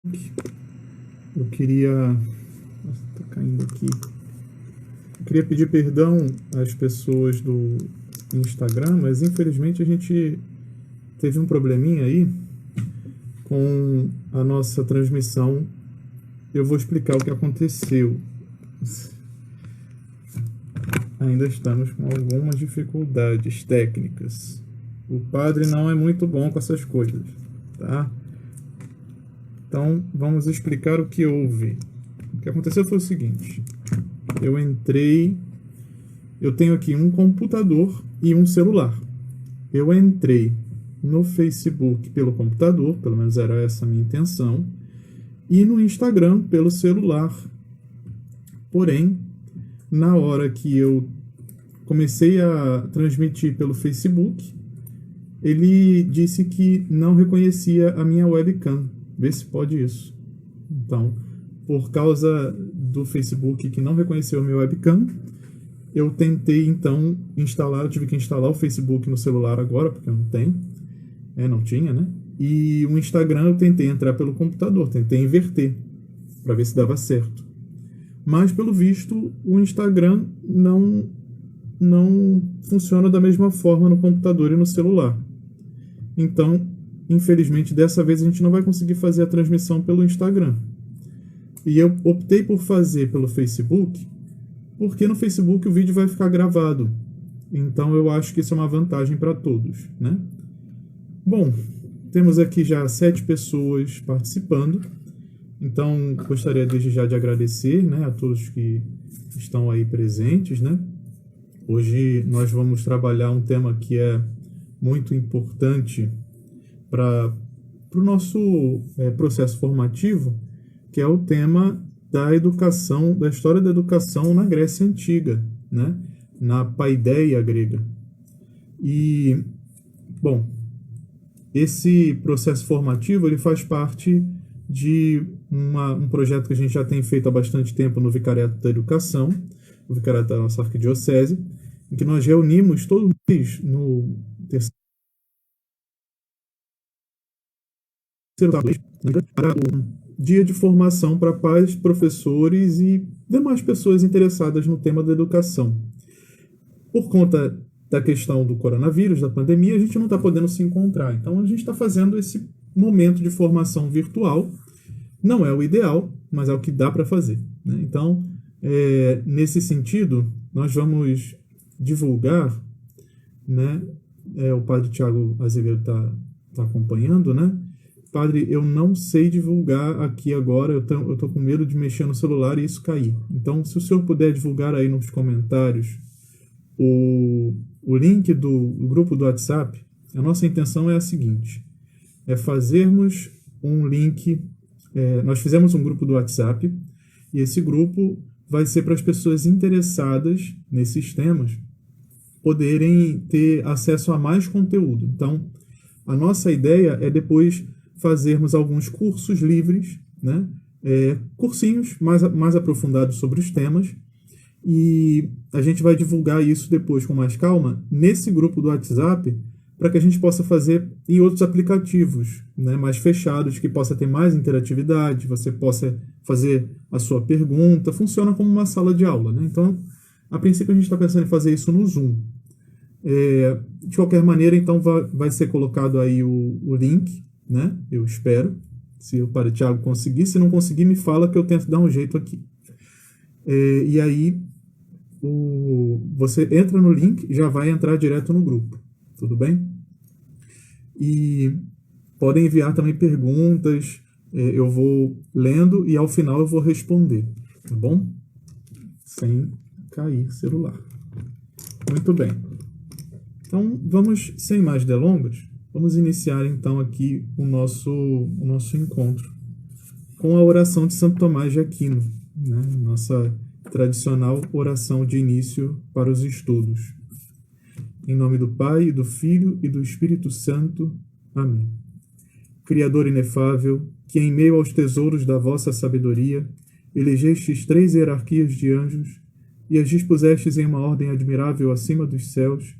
Eu queria. Nossa, tá caindo aqui. Eu queria pedir perdão às pessoas do Instagram, mas infelizmente a gente teve um probleminha aí com a nossa transmissão. Eu vou explicar o que aconteceu. Ainda estamos com algumas dificuldades técnicas. O padre não é muito bom com essas coisas, tá? Então, vamos explicar o que houve. O que aconteceu foi o seguinte. Eu tenho aqui um computador e um celular. Eu entrei no Facebook pelo computador, pelo menos era essa a minha intenção, e no Instagram pelo celular. Porém, na hora que eu comecei a transmitir pelo Facebook, ele disse que não reconhecia a minha webcam. Vê se pode isso. Então, por causa do Facebook que não reconheceu a minha webcam, eu tentei então instalar, eu tive que instalar o Facebook no celular agora, porque eu não tenho, não tinha, né? E o Instagram eu tentei entrar pelo computador, tentei inverter, para ver se dava certo. Mas, pelo visto, o Instagram não funciona da mesma forma no computador e no celular. Então, infelizmente, dessa vez a gente não vai conseguir fazer a transmissão pelo Instagram. E eu optei por fazer pelo Facebook, porque no Facebook o vídeo vai ficar gravado. Então eu acho que isso é uma vantagem para todos, né? Bom, temos aqui já 7 pessoas participando. Então gostaria desde já de agradecer, né, a todos que estão aí presentes, né? Hoje nós vamos trabalhar um tema que é muito importante para o nosso processo formativo, que é o tema da educação, da história da educação na Grécia Antiga, né? Na paideia grega. E, bom, esse processo formativo ele faz parte de um projeto que a gente já tem feito há bastante tempo no Vicariato da Educação, o Vicariato da nossa Arquidiocese, em que nós reunimos todo mês no terceiro para um dia de formação para pais, professores e demais pessoas interessadas no tema da educação. Por conta da questão do coronavírus, da pandemia, a gente não está podendo se encontrar. Então, a gente está fazendo esse momento de formação virtual. Não é o ideal, mas é o que dá para fazer, né? Então, nesse sentido, nós vamos divulgar, né? O padre Tiago Azevedo está acompanhando, né? Padre, eu não sei divulgar aqui agora, eu tô com medo de mexer no celular e isso cair. Então, se o senhor puder divulgar aí nos comentários o link do grupo do WhatsApp, a nossa intenção é a seguinte, é fazermos um link, nós fizemos um grupo do WhatsApp, e esse grupo vai ser para as pessoas interessadas nesses temas poderem ter acesso a mais conteúdo. Então, a nossa ideia é depois fazermos alguns cursos livres, né? Cursinhos mais aprofundados sobre os temas, e a gente vai divulgar isso depois com mais calma nesse grupo do WhatsApp, para que a gente possa fazer em outros aplicativos, né, mais fechados, que possa ter mais interatividade, você possa fazer a sua pergunta, funciona como uma sala de aula, né? Então, a princípio a gente está pensando em fazer isso no Zoom. De qualquer maneira, então vai ser colocado aí o link, né? Eu espero, se o padre Tiago conseguir. Se não conseguir, me fala que eu tento dar um jeito aqui. E aí, você entra no link, já vai entrar direto no grupo, tudo bem? E podem enviar também perguntas, eu vou lendo e ao final eu vou responder, tá bom? Sem cair celular. Muito bem. Então, vamos, sem mais delongas, vamos iniciar então aqui o nosso encontro com a oração de Santo Tomás de Aquino, né? Nossa tradicional oração de início para os estudos. Em nome do Pai, e do Filho e do Espírito Santo. Amém. Criador inefável, que em meio aos tesouros da vossa sabedoria elegestes 3 hierarquias de anjos e as dispusestes em uma ordem admirável acima dos céus,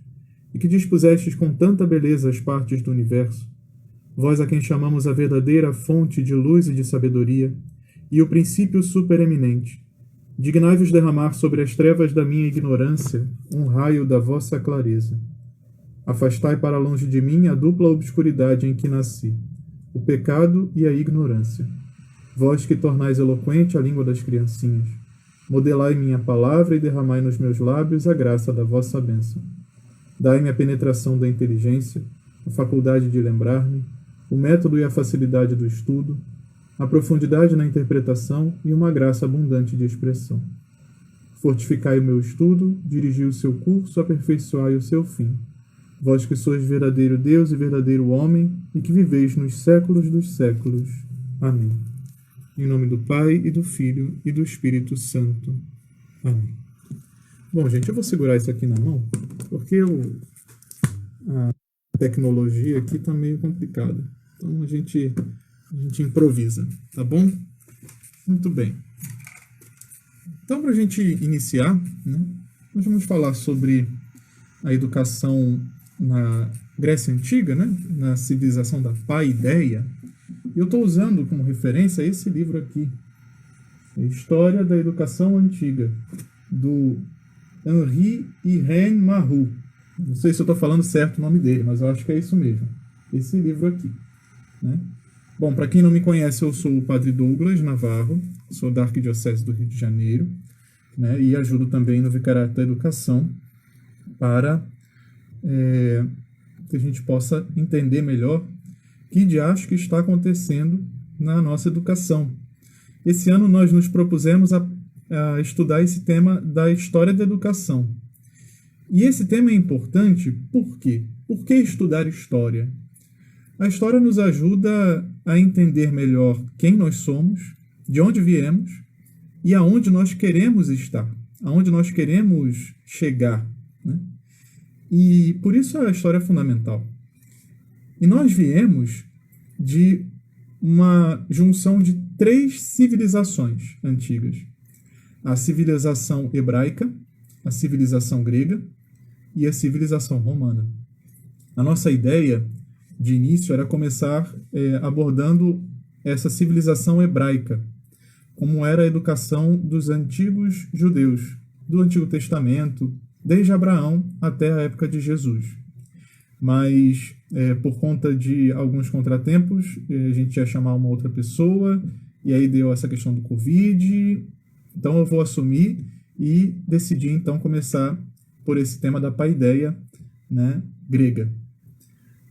e que dispusestes com tanta beleza as partes do universo, Vós a quem chamamos a verdadeira fonte de luz e de sabedoria, e o princípio supereminente, dignai-vos derramar sobre as trevas da minha ignorância um raio da vossa clareza. Afastai para longe de mim a dupla obscuridade em que nasci, o pecado e a ignorância. Vós que tornais eloquente a língua das criancinhas, modelai minha palavra e derramai nos meus lábios a graça da vossa bênção. Dai-me a penetração da inteligência, a faculdade de lembrar-me, o método e a facilidade do estudo, a profundidade na interpretação e uma graça abundante de expressão. Fortificai o meu estudo, dirigi o seu curso, aperfeiçoai o seu fim. Vós que sois verdadeiro Deus e verdadeiro homem, e que viveis nos séculos dos séculos. Amém. Em nome do Pai, e do Filho, e do Espírito Santo. Amém. Bom, gente, eu vou segurar isso aqui na mão, porque a tecnologia aqui está meio complicada. Então a gente improvisa, tá bom? Muito bem. Então, para a gente iniciar, né, nós vamos falar sobre a educação na Grécia Antiga, né, na civilização da Paideia. E eu estou usando como referência esse livro aqui, a História da Educação Antiga, do Henri Irene Marrou. Não sei se eu estou falando certo o nome dele, mas eu acho que é isso mesmo. Esse livro aqui, né? Bom, para quem não me conhece, eu sou o Padre Douglas Navarro, sou da Arquidiocese do Rio de Janeiro, né? E ajudo também no Vicariato da Educação para que a gente possa entender melhor que diacho que está acontecendo na nossa educação. Esse ano nós nos propusemos a estudar esse tema da história da educação. E esse tema é importante por quê? Por que estudar história? A história nos ajuda a entender melhor quem nós somos, de onde viemos e aonde nós queremos estar, aonde nós queremos chegar, né? E por isso a história é fundamental. E nós viemos de uma junção de 3 civilizações antigas. A civilização hebraica, a civilização grega e a civilização romana. A nossa ideia de início era começar abordando essa civilização hebraica, como era a educação dos antigos judeus, do Antigo Testamento, desde Abraão até a época de Jesus. Mas, por conta de alguns contratempos, a gente ia chamar uma outra pessoa, e aí deu essa questão do Covid. Então eu vou assumir e decidi então começar por esse tema da paideia, né, grega.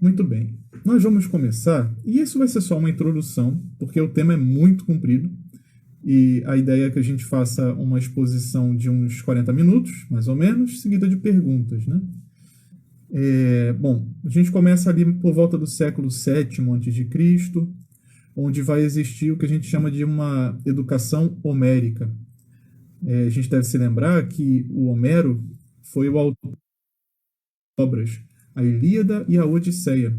Muito bem, nós vamos começar, e isso vai ser só uma introdução, porque o tema é muito comprido, e a ideia é que a gente faça uma exposição de uns 40 minutos, mais ou menos, seguida de perguntas, né? Bom, a gente começa ali por volta do século VII a.C., onde vai existir o que a gente chama de uma educação homérica. A gente deve se lembrar que o Homero foi o autor de obras, a Ilíada e a Odisseia.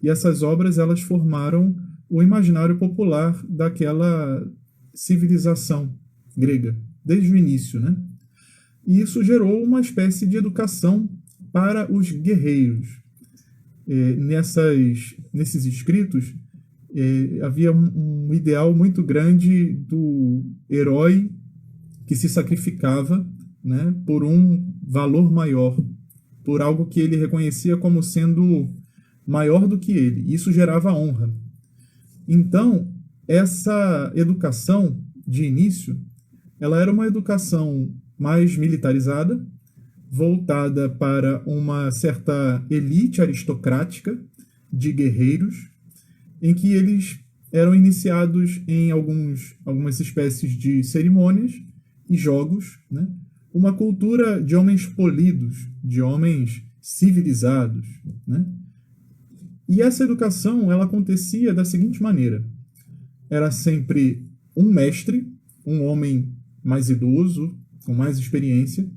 E essas obras elas formaram o imaginário popular daquela civilização grega, desde o início, né? E isso gerou uma espécie de educação para os guerreiros. Nesses escritos, havia um ideal muito grande do herói que se sacrificava, né, por um valor maior, por algo que ele reconhecia como sendo maior do que ele. Isso gerava honra. Então, essa educação de início, ela era uma educação mais militarizada, voltada para uma certa elite aristocrática de guerreiros, em que eles eram iniciados em algumas espécies de cerimônias e jogos, né? Uma cultura de homens polidos, de homens civilizados, né? E essa educação ela acontecia da seguinte maneira: era sempre um mestre, um homem mais idoso, com mais experiência,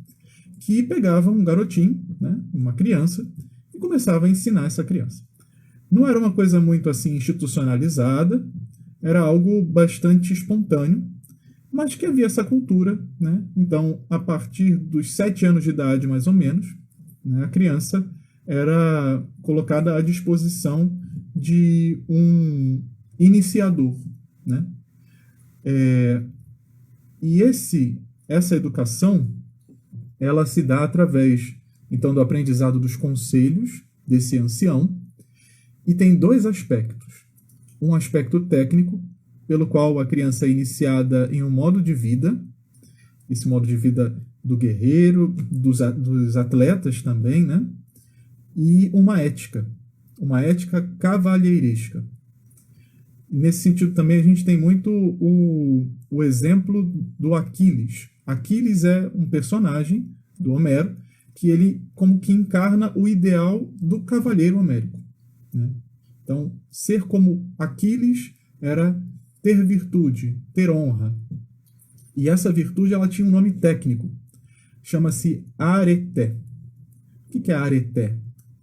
que pegava um garotinho, né, uma criança, e começava a ensinar essa criança. Não era uma coisa muito assim institucionalizada, era algo bastante espontâneo, mas que havia essa cultura, né? Então, a partir dos 7 anos de idade, mais ou menos, né, a criança era colocada à disposição de um iniciador, né? E essa educação, ela se dá através, então, do aprendizado dos conselhos desse ancião, e tem dois aspectos. Um aspecto técnico, pelo qual a criança é iniciada em um modo de vida, esse modo de vida do guerreiro, dos atletas também, né? E uma ética cavalheiresca. Nesse sentido também a gente tem muito o exemplo do Aquiles. Aquiles é um personagem do Homero que ele como que encarna o ideal do cavalheiro homérico, né? Então, ser como Aquiles era ter virtude, ter honra. E essa virtude ela tinha um nome técnico. Chama-se areté. O que é areté?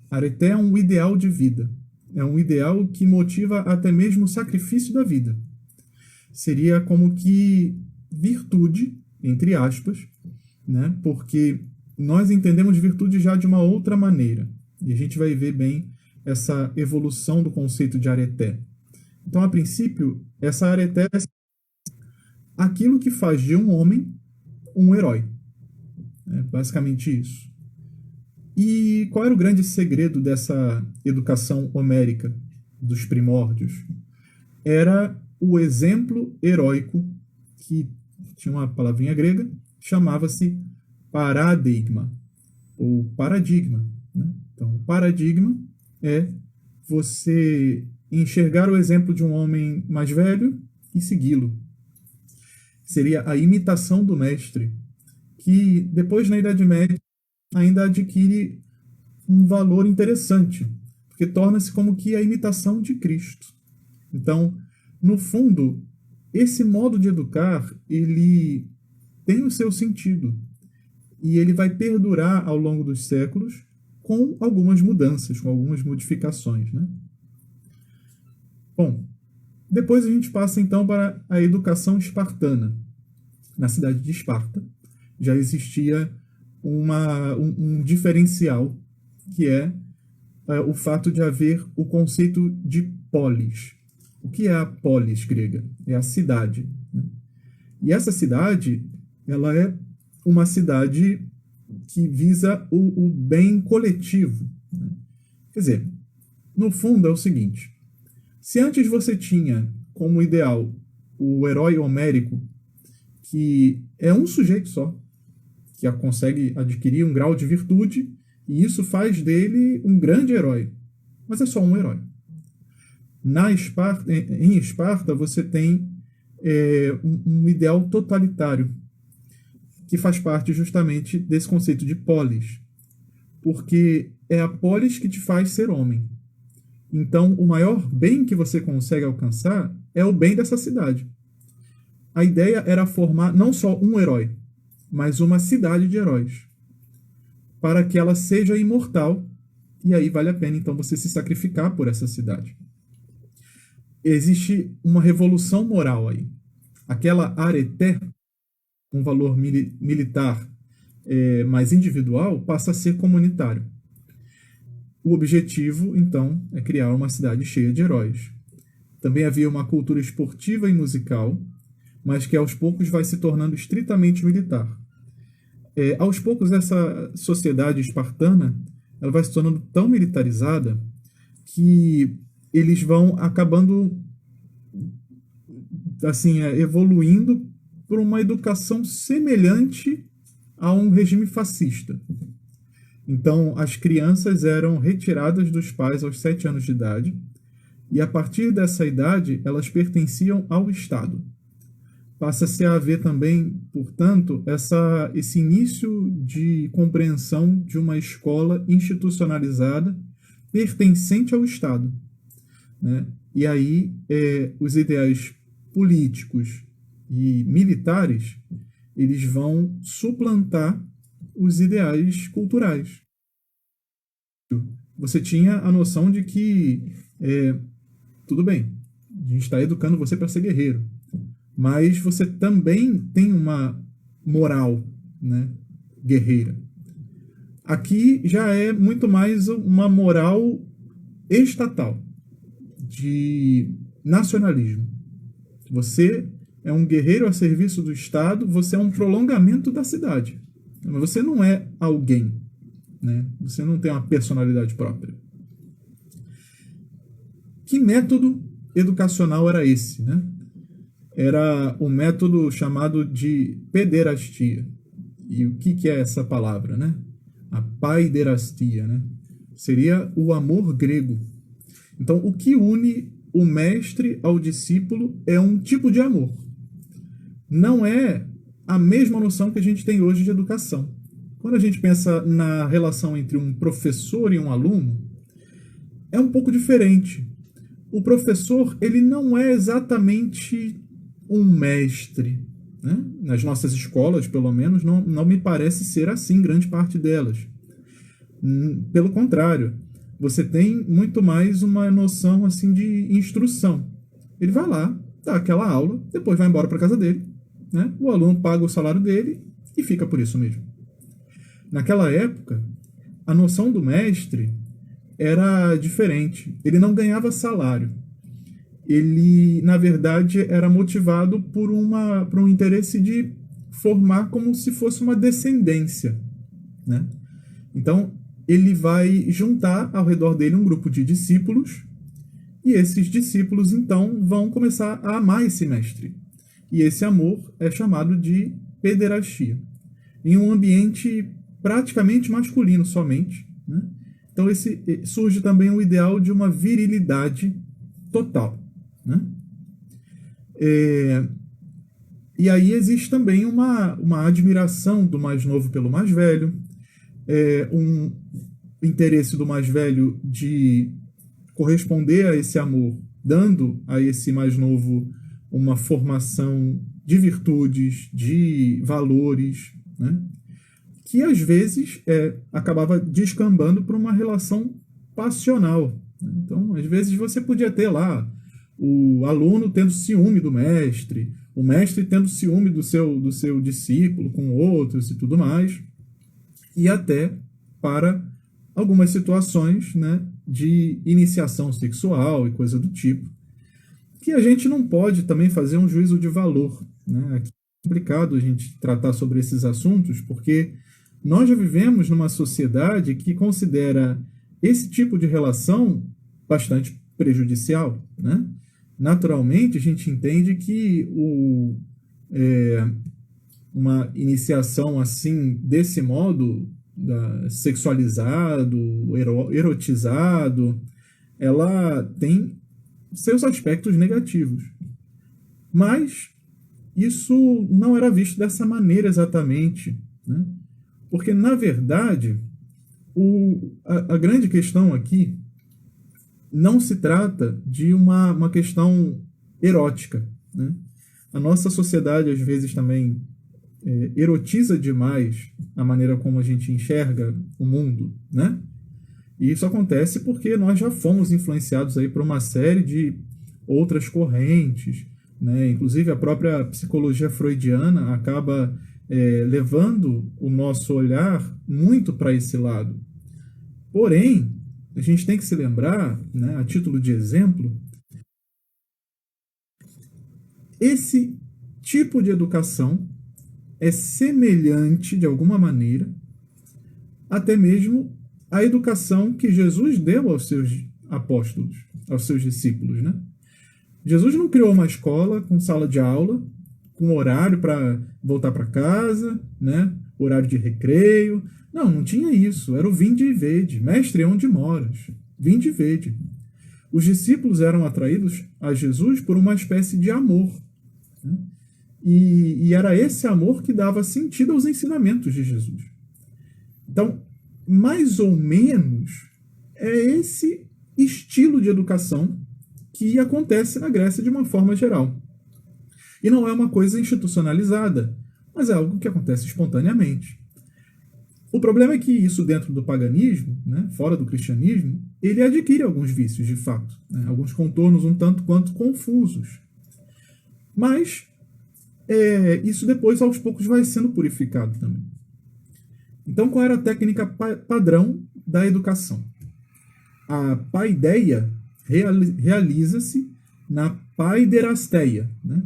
Areté é um ideal de vida. É um ideal que motiva até mesmo o sacrifício da vida. Seria como que virtude, entre aspas, né? Porque nós entendemos virtude já de uma outra maneira. E a gente vai ver bem essa evolução do conceito de areté. Então, a princípio, essa areté é aquilo que faz de um homem um herói. É basicamente isso. E qual era o grande segredo dessa educação homérica dos primórdios? Era o exemplo heróico, que tinha uma palavrinha grega, chamava-se paradigma, ou paradigma, né? Então, o paradigma é você enxergar o exemplo de um homem mais velho e segui-lo. Seria a imitação do mestre, que depois, na Idade Média, ainda adquire um valor interessante, porque torna-se como que a imitação de Cristo. Então, no fundo, esse modo de educar, ele tem o seu sentido, e ele vai perdurar ao longo dos séculos com algumas mudanças, com algumas modificações, né? Bom, depois a gente passa então para a educação espartana. Na cidade de Esparta já existia um diferencial, que é o fato de haver o conceito de polis. O que é a polis grega? É a cidade, né? E essa cidade, ela é uma cidade que visa o bem coletivo, né? Quer dizer, no fundo é o seguinte: se antes você tinha como ideal o herói homérico, que é um sujeito só, que consegue adquirir um grau de virtude, e isso faz dele um grande herói. Mas é só um herói. Em Esparta, você tem um ideal totalitário, que faz parte justamente desse conceito de polis. Porque é a polis que te faz ser homem. Então, o maior bem que você consegue alcançar é o bem dessa cidade. A ideia era formar não só um herói, mas uma cidade de heróis, para que ela seja imortal, e aí vale a pena então você se sacrificar por essa cidade. Existe uma revolução moral aí. Aquela areté, um valor militar mais individual, passa a ser comunitário. O objetivo, então, é criar uma cidade cheia de heróis. Também havia uma cultura esportiva e musical, mas que aos poucos vai se tornando estritamente militar. Aos poucos, essa sociedade espartana ela vai se tornando tão militarizada que eles vão acabando assim, evoluindo por uma educação semelhante a um regime fascista. Então, as crianças eram retiradas dos pais aos 7 anos de idade, e a partir dessa idade, elas pertenciam ao Estado. Passa-se a haver também, portanto, esse início de compreensão de uma escola institucionalizada pertencente ao Estado, né? E aí, os ideais políticos e militares, eles vão suplantar os ideais culturais. Você tinha a noção de que, tudo bem, a gente está educando você para ser guerreiro, mas você também tem uma moral, né, guerreira. Aqui já é muito mais uma moral estatal. de nacionalismo. Você é um guerreiro a serviço do Estado, você é um prolongamento da cidade. Você não é alguém, né? Você não tem uma personalidade própria. Que método educacional era esse, né? Era o método chamado de pederastia. E o que é essa palavra, né? A paiderastia, né? Seria o amor grego. Então, o que une o mestre ao discípulo é um tipo de amor. Não é a mesma noção que a gente tem hoje de educação. Quando a gente pensa na relação entre um professor e um aluno, é um pouco diferente. O professor, ele não é exatamente um mestre, né? Nas nossas escolas, pelo menos, não me parece ser assim grande parte delas. Pelo contrário, você tem muito mais uma noção assim de instrução. Ele vai lá, dá aquela aula, depois vai embora para casa dele, né? O aluno paga o salário dele e fica por isso mesmo. Naquela época, a noção do mestre era diferente. Ele não ganhava salário. Ele, na verdade, era motivado por um interesse de formar como se fosse uma descendência, né? Então, ele vai juntar ao redor dele um grupo de discípulos, e esses discípulos, então, vão começar a amar esse mestre. E esse amor é chamado de pederastia, em um ambiente praticamente masculino somente, né? Então, surge também o ideal de uma virilidade total, né? E aí existe também uma admiração do mais novo pelo mais velho, um interesse do mais velho de corresponder a esse amor, dando a esse mais novo uma formação de virtudes, de valores, né? Que às vezes acabava descambando para uma relação passional. Então, às vezes você podia ter lá o aluno tendo ciúme do mestre, o mestre tendo ciúme do seu discípulo com outros e tudo mais, e até para algumas situações, né, de iniciação sexual e coisa do tipo, que a gente não pode também fazer um juízo de valor, né? Aqui é complicado a gente tratar sobre esses assuntos, porque nós já vivemos numa sociedade que considera esse tipo de relação bastante prejudicial, né? Naturalmente, a gente entende que uma iniciação assim, desse modo, sexualizado, erotizado, ela tem seus aspectos negativos. Mas isso não era visto dessa maneira exatamente, né? Porque, na verdade, a grande questão aqui não se trata de uma questão erótica, né? A nossa sociedade, às vezes, também erotiza demais a maneira como a gente enxerga o mundo, né? E isso acontece porque nós já fomos influenciados aí por uma série de outras correntes, né? Inclusive, a própria psicologia freudiana acaba levando o nosso olhar muito para esse lado. Porém, a gente tem que se lembrar, né, a título de exemplo, esse tipo de educação é semelhante, de alguma maneira, até mesmo à educação que Jesus deu aos seus apóstolos, aos seus discípulos, né? Jesus não criou uma escola com sala de aula, com horário para voltar para casa, né? Horário de recreio. Não tinha isso. Era o vinde e vede. Mestre, onde moras? Vinde e vede. Os discípulos eram atraídos a Jesus por uma espécie de amor, né? E era esse amor que dava sentido aos ensinamentos de Jesus. Então, mais ou menos, é esse estilo de educação que acontece na Grécia de uma forma geral. E não é uma coisa institucionalizada, mas é algo que acontece espontaneamente. O problema é que isso dentro do paganismo, né, fora do cristianismo, ele adquire alguns vícios, de fato, né, alguns contornos um tanto quanto confusos. Mas isso depois, aos poucos, vai sendo purificado também. Então, qual era a técnica padrão da educação? A paideia realiza-se na paiderasteia, né?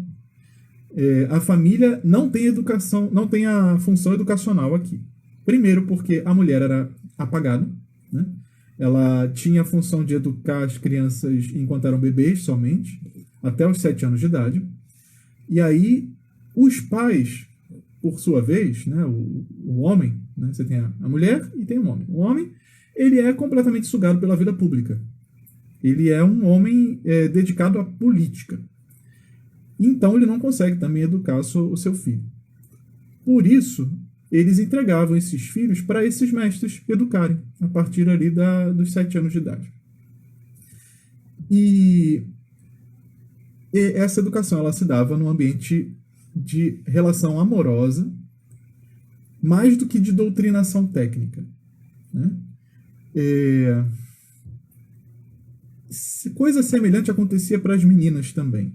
A família não tem educação, não tem a função educacional aqui. Primeiro porque a mulher era apagada, né? Ela tinha a função de educar as crianças enquanto eram bebês somente, até os 7 anos de idade. E aí os pais, por sua vez, né, o homem, né, você tem a mulher e tem o homem. O homem, ele é completamente sugado pela vida pública. Ele é um homem dedicado à política. Então ele não consegue também educar o seu filho. Por isso, eles entregavam esses filhos para esses mestres educarem, a partir ali dos 7 anos de idade. E essa educação ela se dava num ambiente de relação amorosa, mais do que de doutrinação técnica, né? Coisa semelhante acontecia para as meninas também.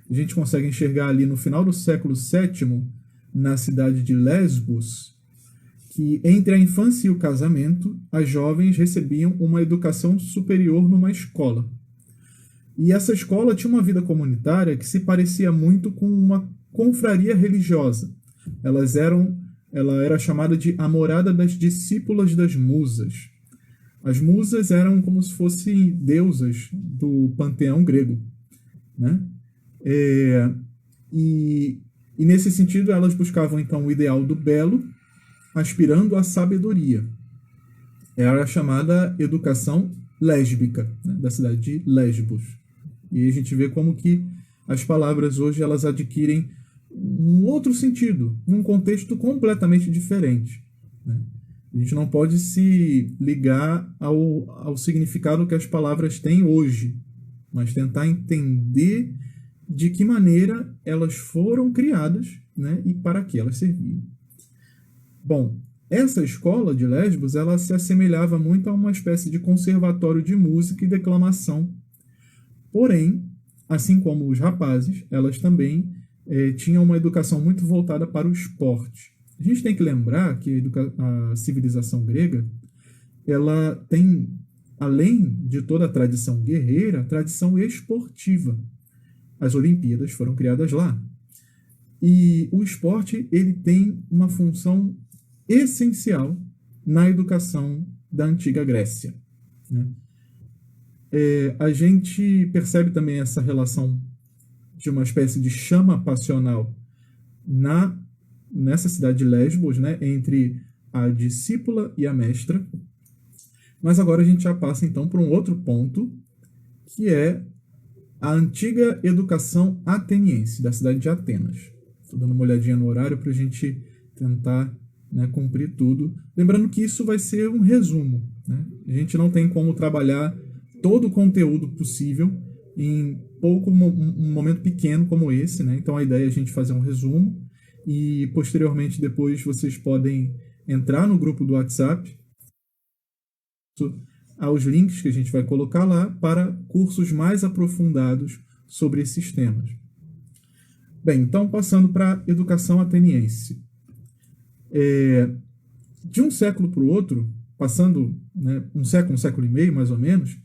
A gente consegue enxergar ali no final do século VII, na cidade de Lesbos, que entre a infância e o casamento, as jovens recebiam uma educação superior numa escola. E essa escola tinha uma vida comunitária que se parecia muito com uma confraria religiosa. Ela era chamada de a morada das discípulas das musas. As musas eram como se fossem deusas do panteão grego, né? E nesse sentido, elas buscavam então o ideal do belo, aspirando à sabedoria. Era a chamada educação lésbica, né, da cidade de Lesbos. E a gente vê como que as palavras hoje elas adquirem um outro sentido, num contexto completamente diferente, né? A gente não pode se ligar ao significado que as palavras têm hoje, mas tentar entender de que maneira elas foram criadas, né, e para que elas serviam. Bom, essa escola de Lesbos ela se assemelhava muito a uma espécie de conservatório de música e declamação. Porém, assim como os rapazes, elas também tinham uma educação muito voltada para o esporte. A gente tem que lembrar que a civilização grega ela tem, além de toda a tradição guerreira, a tradição esportiva. As Olimpíadas foram criadas lá. E o esporte ele tem uma função essencial na educação da antiga Grécia, né? A gente percebe também essa relação de uma espécie de chama passional nessa cidade de Lesbos, né, entre a discípula e a mestra. Mas agora a gente já passa então para um outro ponto, que é a antiga educação ateniense, da cidade de Atenas. Estou dando uma olhadinha no horário para a gente tentar, né, cumprir tudo. Lembrando que isso vai ser um resumo, né? A gente não tem como trabalhar todo o conteúdo possível em um momento pequeno como esse, né? Então a ideia é a gente fazer um resumo e posteriormente depois vocês podem entrar no grupo do WhatsApp aos links que a gente vai colocar lá para cursos mais aprofundados sobre esses temas. Bem, então passando para a educação ateniense. De um século para o outro, passando, né, um século e meio mais ou menos,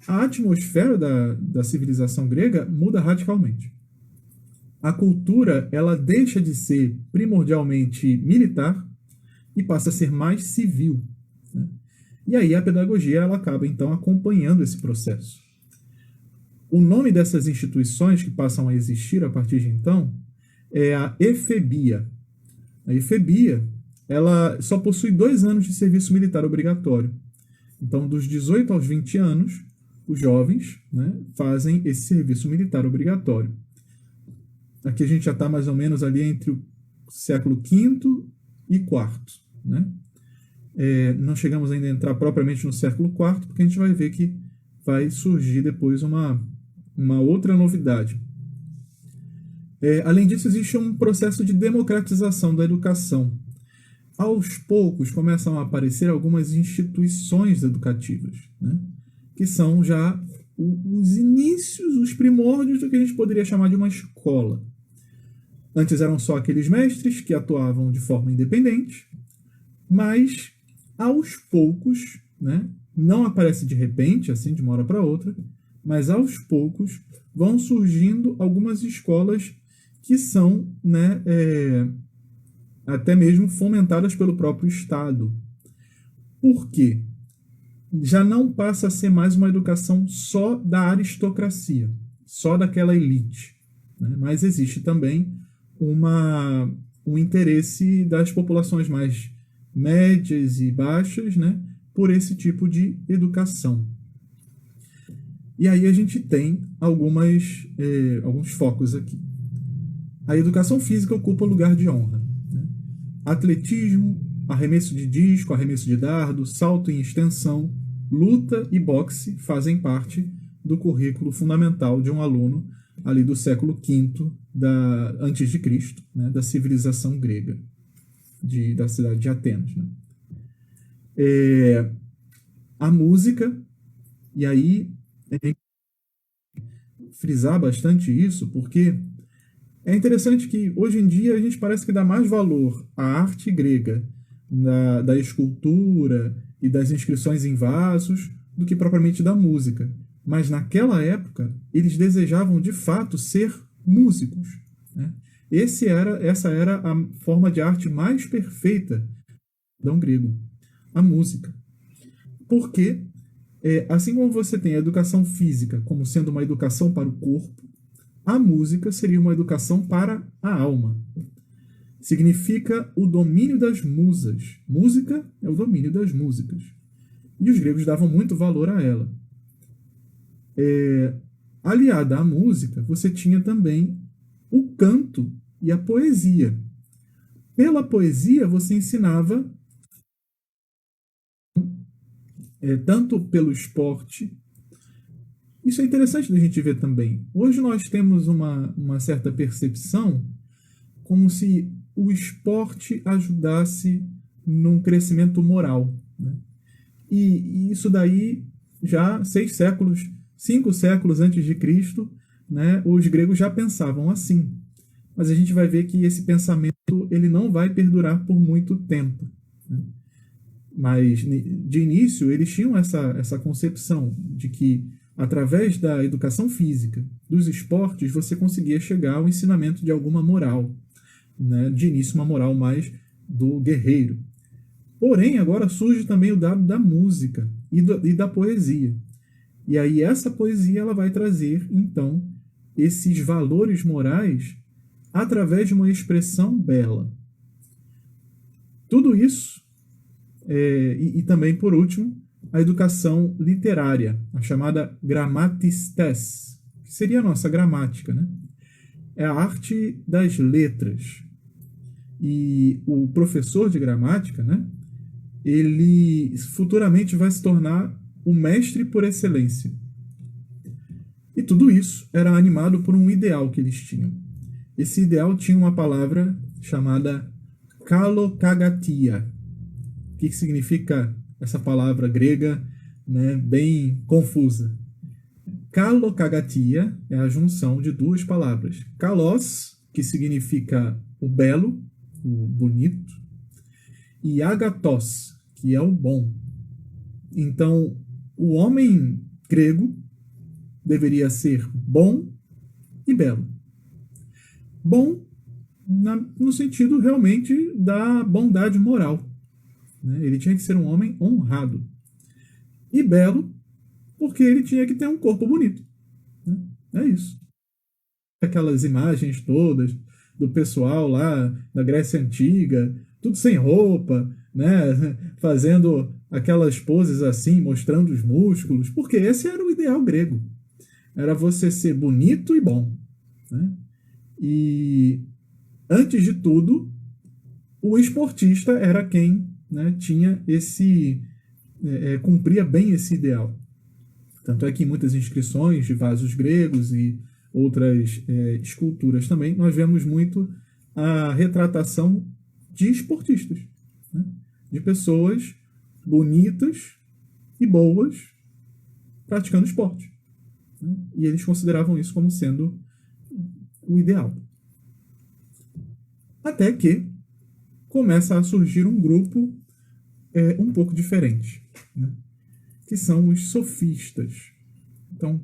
a atmosfera da civilização grega muda radicalmente. A cultura ela deixa de ser primordialmente militar e passa a ser mais civil, né? E aí a pedagogia ela acaba então acompanhando esse processo. O nome dessas instituições que passam a existir a partir de então é a efebia. A efebia ela só possui 2 anos de serviço militar obrigatório. Então, dos 18 aos 20 anos, os jovens, né, fazem esse serviço militar obrigatório. Aqui a gente já está mais ou menos ali entre o século V e IV, né? Não chegamos ainda a entrar propriamente no século IV, porque a gente vai ver que vai surgir depois uma outra novidade. Além disso, existe um processo de democratização da educação. Aos poucos começam a aparecer algumas instituições educativas, né, que são já os inícios, os primórdios do que a gente poderia chamar de uma escola. Antes eram só aqueles mestres que atuavam de forma independente, mas aos poucos, né, não aparece de repente, assim, de uma hora para outra, mas aos poucos vão surgindo algumas escolas que são, né, até mesmo fomentadas pelo próprio Estado. Por quê? Já não passa a ser mais uma educação só da aristocracia, só daquela elite, né? Mas existe também um interesse das populações mais médias e baixas, né, por esse tipo de educação. E aí a gente tem alguns focos aqui. A educação física ocupa o lugar de honra, né? Atletismo, arremesso de disco, arremesso de dardo, salto em extensão, luta e boxe fazem parte do currículo fundamental de um aluno ali do século V antes de Cristo, né, da civilização grega, da cidade de Atenas, né? A música, e aí frisar bastante isso, porque é interessante que hoje em dia a gente parece que dá mais valor à arte grega, da escultura e das inscrições em vasos, do que propriamente da música. Mas naquela época, eles desejavam de fato ser músicos, né? Essa era a forma de arte mais perfeita do grego, a música. Porque, assim como você tem a educação física como sendo uma educação para o corpo, a música seria uma educação para a alma. Significa o domínio das musas. Música é o domínio das músicas. E os gregos davam muito valor a ela. Aliada à música, você tinha também o canto e a poesia. Pela poesia, você ensinava tanto pelo esporte. Isso é interessante da gente ver também. Hoje nós temos uma certa percepção como se o esporte ajudasse num crescimento moral, né? E isso daí já 5 séculos antes de Cristo, né, os gregos já pensavam assim. Mas a gente vai ver que esse pensamento ele não vai perdurar por muito tempo, né? Mas de início eles tinham essa concepção de que através da educação física, dos esportes, você conseguia chegar ao ensinamento de alguma moral, né? De início uma moral mais do guerreiro. Porém, agora surge também o dado da música e da poesia. E aí essa poesia ela vai trazer, então, esses valores morais através de uma expressão bela. Tudo isso, e também, por último, a educação literária, a chamada grammatistes, que seria a nossa gramática, né? É a arte das letras. E o professor de gramática, né, ele futuramente vai se tornar o mestre por excelência. E tudo isso era animado por um ideal que eles tinham. Esse ideal tinha uma palavra chamada kalokagatia. O que significa essa palavra grega, né, bem confusa? Kalokagatia é a junção de duas palavras. Kalos, que significa o belo, o bonito, e agathos, que é o bom. Então, o homem grego deveria ser bom e belo. Bom no sentido realmente da bondade moral, né? Ele tinha que ser um homem honrado. E belo porque ele tinha que ter um corpo bonito, né? É isso. Aquelas imagens todas do pessoal lá da Grécia Antiga, tudo sem roupa, né? Fazendo aquelas poses assim, mostrando os músculos, porque esse era o ideal grego. Era você ser bonito e bom, né? E, antes de tudo, o esportista era quem, né, tinha cumpria bem esse ideal. Tanto é que em muitas inscrições de vasos gregos e outras esculturas também, nós vemos muito a retratação de esportistas, né? De pessoas bonitas e boas praticando esporte, né? E eles consideravam isso como sendo o ideal. Até que começa a surgir um grupo um pouco diferente, né? Que são os sofistas. Então,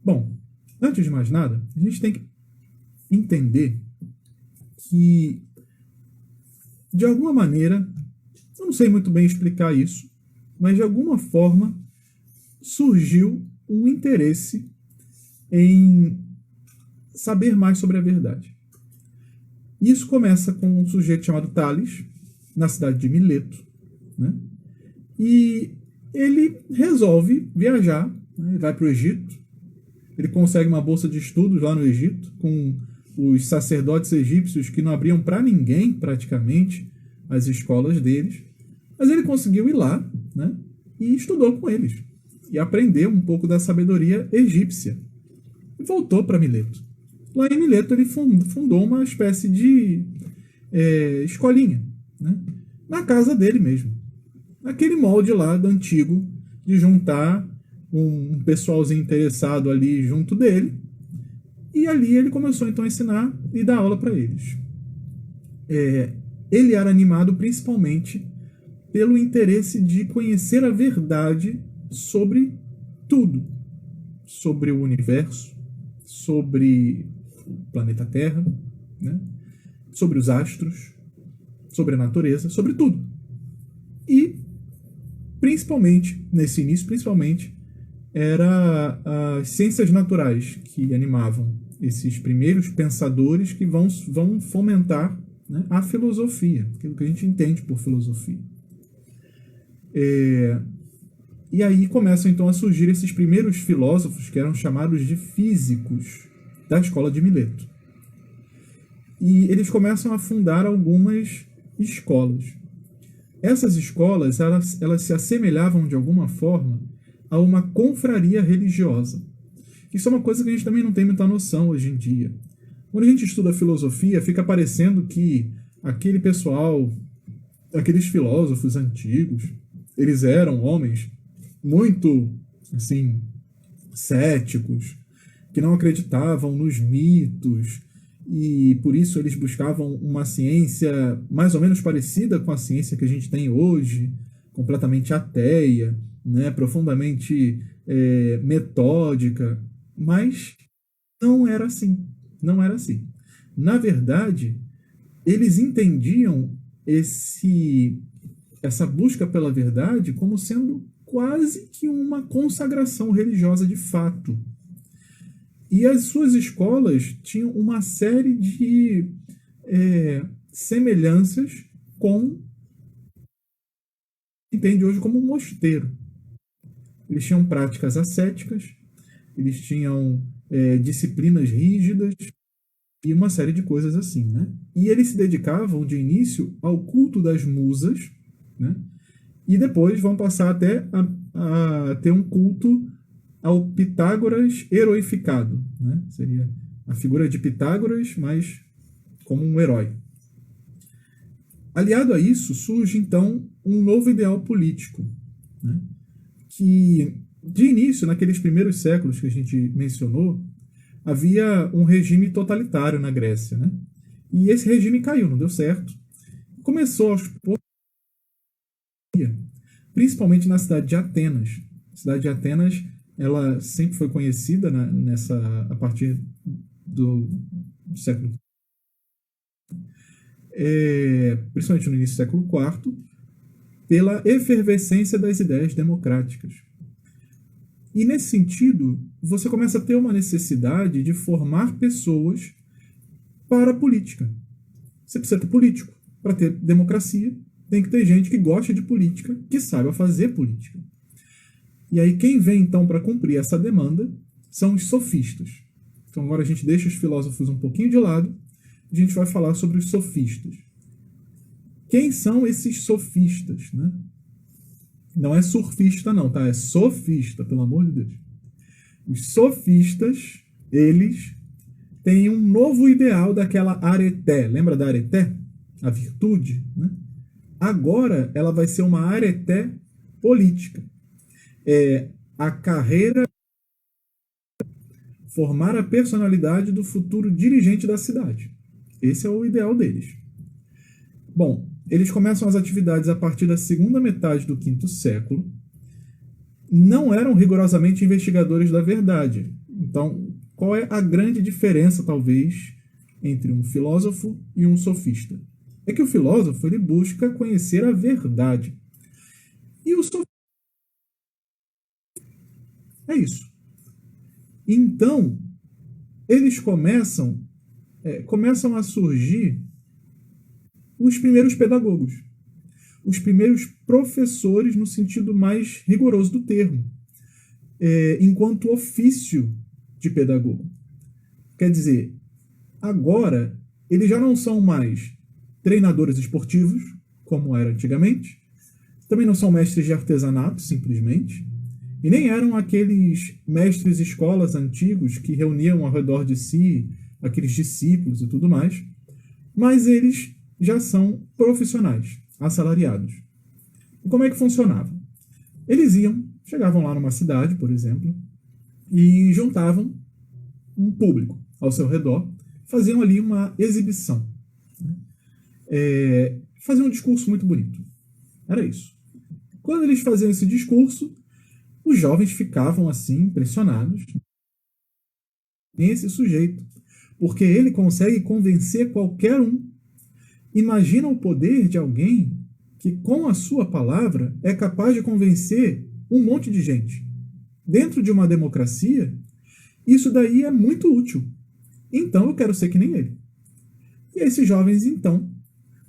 Bom, antes de mais nada, a gente tem que entender que, de alguma maneira, eu não sei muito bem explicar isso, mas de alguma forma surgiu um interesse em saber mais sobre a verdade. Isso começa com um sujeito chamado Tales, na cidade de Mileto, né? E ele resolve viajar, né? Ele vai para o Egito, ele consegue uma bolsa de estudos lá no Egito, com os sacerdotes egípcios que não abriam para ninguém, praticamente, as escolas deles, mas ele conseguiu ir lá, né? E estudou com eles, e aprendeu um pouco da sabedoria egípcia, e voltou para Mileto. Lá em Mileto ele fundou uma espécie de escolinha, né? Na casa dele mesmo. Naquele molde lá do antigo, de juntar um pessoalzinho interessado ali junto dele, e ali ele começou então a ensinar e dar aula para eles. Ele era animado principalmente pelo interesse de conhecer a verdade sobre tudo. Sobre o universo, sobre o planeta Terra, né? Sobre os astros, sobre a natureza, sobre tudo. E, principalmente, nesse início, era as ciências naturais que animavam esses primeiros pensadores que vão fomentar, né, a filosofia, aquilo que a gente entende por filosofia. E aí começam então a surgir esses primeiros filósofos que eram chamados de físicos da escola de Mileto. E eles começam a fundar algumas escolas. Essas escolas, elas se assemelhavam de alguma forma a uma confraria religiosa. Isso é uma coisa que a gente também não tem muita noção hoje em dia. Quando a gente estuda filosofia, fica parecendo que aquele pessoal, aqueles filósofos antigos, eles eram homens muito, assim, céticos, que não acreditavam nos mitos, e por isso eles buscavam uma ciência mais ou menos parecida com a ciência que a gente tem hoje, completamente ateia, né, profundamente metódica, mas não era assim. Não era assim. Na verdade, eles entendiam essa busca pela verdade como sendo quase que uma consagração religiosa de fato. E as suas escolas tinham uma série de semelhanças com o que entende hoje como um mosteiro. Eles tinham práticas ascéticas, eles tinham disciplinas rígidas e uma série de coisas assim, né? E eles se dedicavam de início ao culto das musas, né? E depois vão passar até a ter um culto ao Pitágoras heroificado, né? Seria a figura de Pitágoras, mas como um herói. Aliado a isso, surge então um novo ideal político, né? Que, de início, naqueles primeiros séculos que a gente mencionou, havia um regime totalitário na Grécia, né? E esse regime caiu, não deu certo. Começou aos poucos, principalmente na cidade de Atenas. A cidade de Atenas, ela sempre foi conhecida a partir do século principalmente no início do século IV, pela efervescência das ideias democráticas. E nesse sentido, você começa a ter uma necessidade de formar pessoas para a política. Você precisa ter político. Para ter democracia, tem que ter gente que gosta de política, que saiba fazer política. E aí quem vem então para cumprir essa demanda são os sofistas. Então agora a gente deixa os filósofos um pouquinho de lado, a gente vai falar sobre os sofistas. Quem são esses sofistas, né? Não é surfista não, tá? É sofista, pelo amor de Deus. Os sofistas, eles têm um novo ideal daquela areté. Lembra da areté? A virtude, né? Agora ela vai ser uma areté política. A carreira, formar a personalidade do futuro dirigente da cidade. Esse é o ideal deles. Bom, eles começam as atividades a partir da segunda metade do V século. Não eram rigorosamente investigadores da verdade. Então, qual é a grande diferença, talvez, entre um filósofo e um sofista? É que o filósofo ele busca conhecer a verdade. E o sofista é isso. Então, eles começam a surgir os primeiros pedagogos, os primeiros professores no sentido mais rigoroso do termo, enquanto ofício de pedagogo. Quer dizer, agora eles já não são mais treinadores esportivos, como era antigamente, também não são mestres de artesanato, simplesmente, e nem eram aqueles mestres escolas antigos que reuniam ao redor de si aqueles discípulos e tudo mais, mas eles já são profissionais, assalariados. E como é que funcionava? Eles chegavam lá numa cidade, por exemplo, e juntavam um público ao seu redor, faziam ali uma exibição. Faziam um discurso muito bonito. Era isso. Quando eles faziam esse discurso, os jovens ficavam assim, impressionados. Esse sujeito, porque ele consegue convencer qualquer um. Imagina o poder de alguém que, com a sua palavra, é capaz de convencer um monte de gente. Dentro de uma democracia, isso daí é muito útil. Então eu quero ser que nem ele. E esses jovens, então,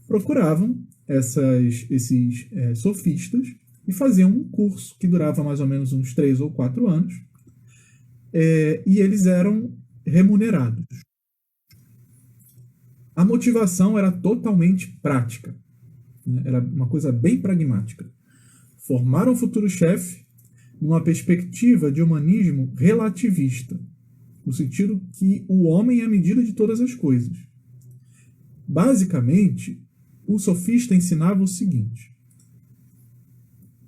procuravam esses sofistas e faziam um curso que durava mais ou menos uns 3 ou 4 anos, e eles eram remunerados. A motivação era totalmente prática, né? Era uma coisa bem pragmática. Formar um futuro chefe numa perspectiva de humanismo relativista, no sentido que o homem é a medida de todas as coisas. Basicamente, o sofista ensinava o seguinte: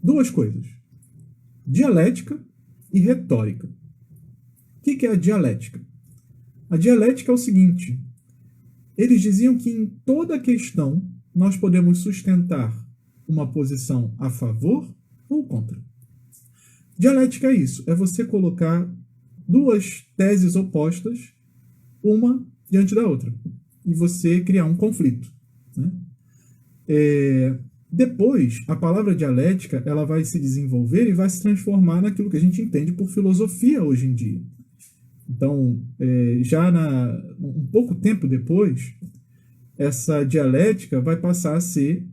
2 coisas: dialética e retórica. O que é a dialética? A dialética é o seguinte: eles diziam que em toda questão nós podemos sustentar uma posição a favor ou contra. Dialética é isso, é você colocar 2 teses opostas, uma diante da outra, e você criar um conflito, né? Depois, a palavra dialética ela vai se desenvolver e vai se transformar naquilo que a gente entende por filosofia hoje em dia. Então, um pouco tempo depois, essa dialética vai passar a ser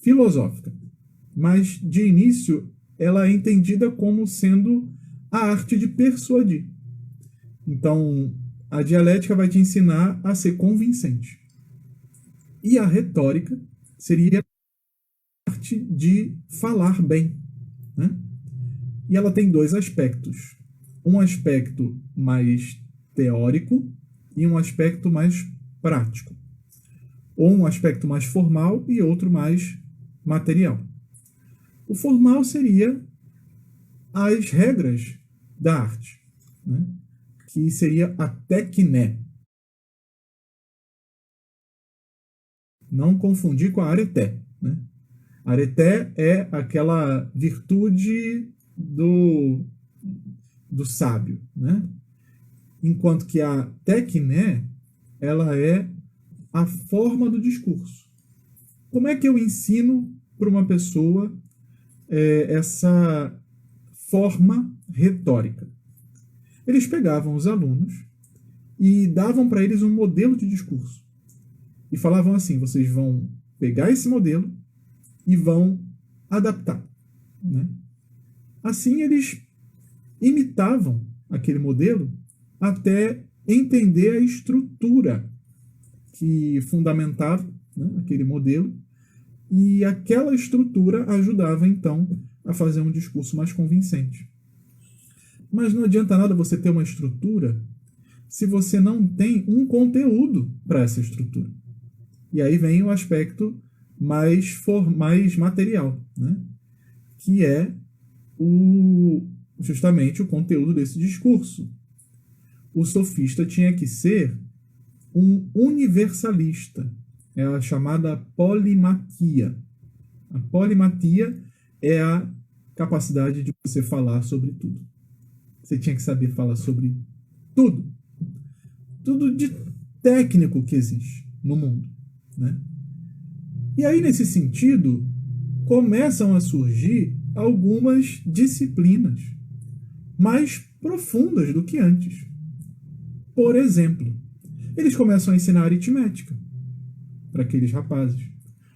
filosófica. Mas, de início, ela é entendida como sendo a arte de persuadir. Então, a dialética vai te ensinar a ser convincente. E a retórica seria a arte de falar bem, né? E ela tem 2 aspectos. Um aspecto mais teórico e um aspecto mais prático. Ou um aspecto mais formal e outro mais material. O formal seria as regras da arte, né? Que seria a técné. Não confundir com a areté, né? Areté é aquela virtude do sábio, né? Enquanto que a técné, ela é a forma do discurso. Como é que eu ensino para uma pessoa essa forma retórica? Eles pegavam os alunos e davam para eles um modelo de discurso. E falavam assim: vocês vão pegar esse modelo e vão adaptar, né? Assim eles imitavam aquele modelo até entender a estrutura que fundamentava, né, aquele modelo, e aquela estrutura ajudava então a fazer um discurso mais convincente. Mas não adianta nada você ter uma estrutura se você não tem um conteúdo para essa estrutura. E aí vem o aspecto mais material, né? Que é justamente o conteúdo desse discurso. O sofista tinha que ser um universalista. É a chamada polimaquia. A polimaquia é a capacidade de você falar sobre tudo. Você tinha que saber falar sobre tudo. Tudo de técnico que existe no mundo, né? E aí, nesse sentido, começam a surgir algumas disciplinas mais profundas do que antes. Por exemplo, eles começam a ensinar aritmética para aqueles rapazes.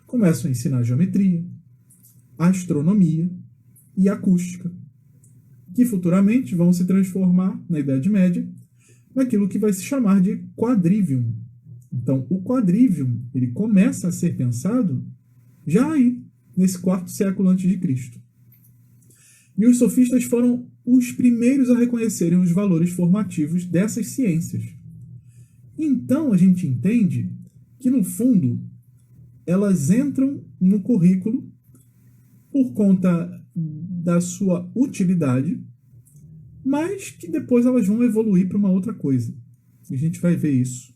Começam a ensinar geometria, astronomia e acústica, que futuramente vão se transformar, na Idade Média, naquilo que vai se chamar de quadrivium. Então, o quadrivium ele começa a ser pensado já aí, nesse quarto século antes de Cristo. E os sofistas foram os primeiros a reconhecerem os valores formativos dessas ciências. Então, a gente entende que, no fundo, elas entram no currículo por conta da sua utilidade, mas que depois elas vão evoluir para uma outra coisa. A gente vai ver isso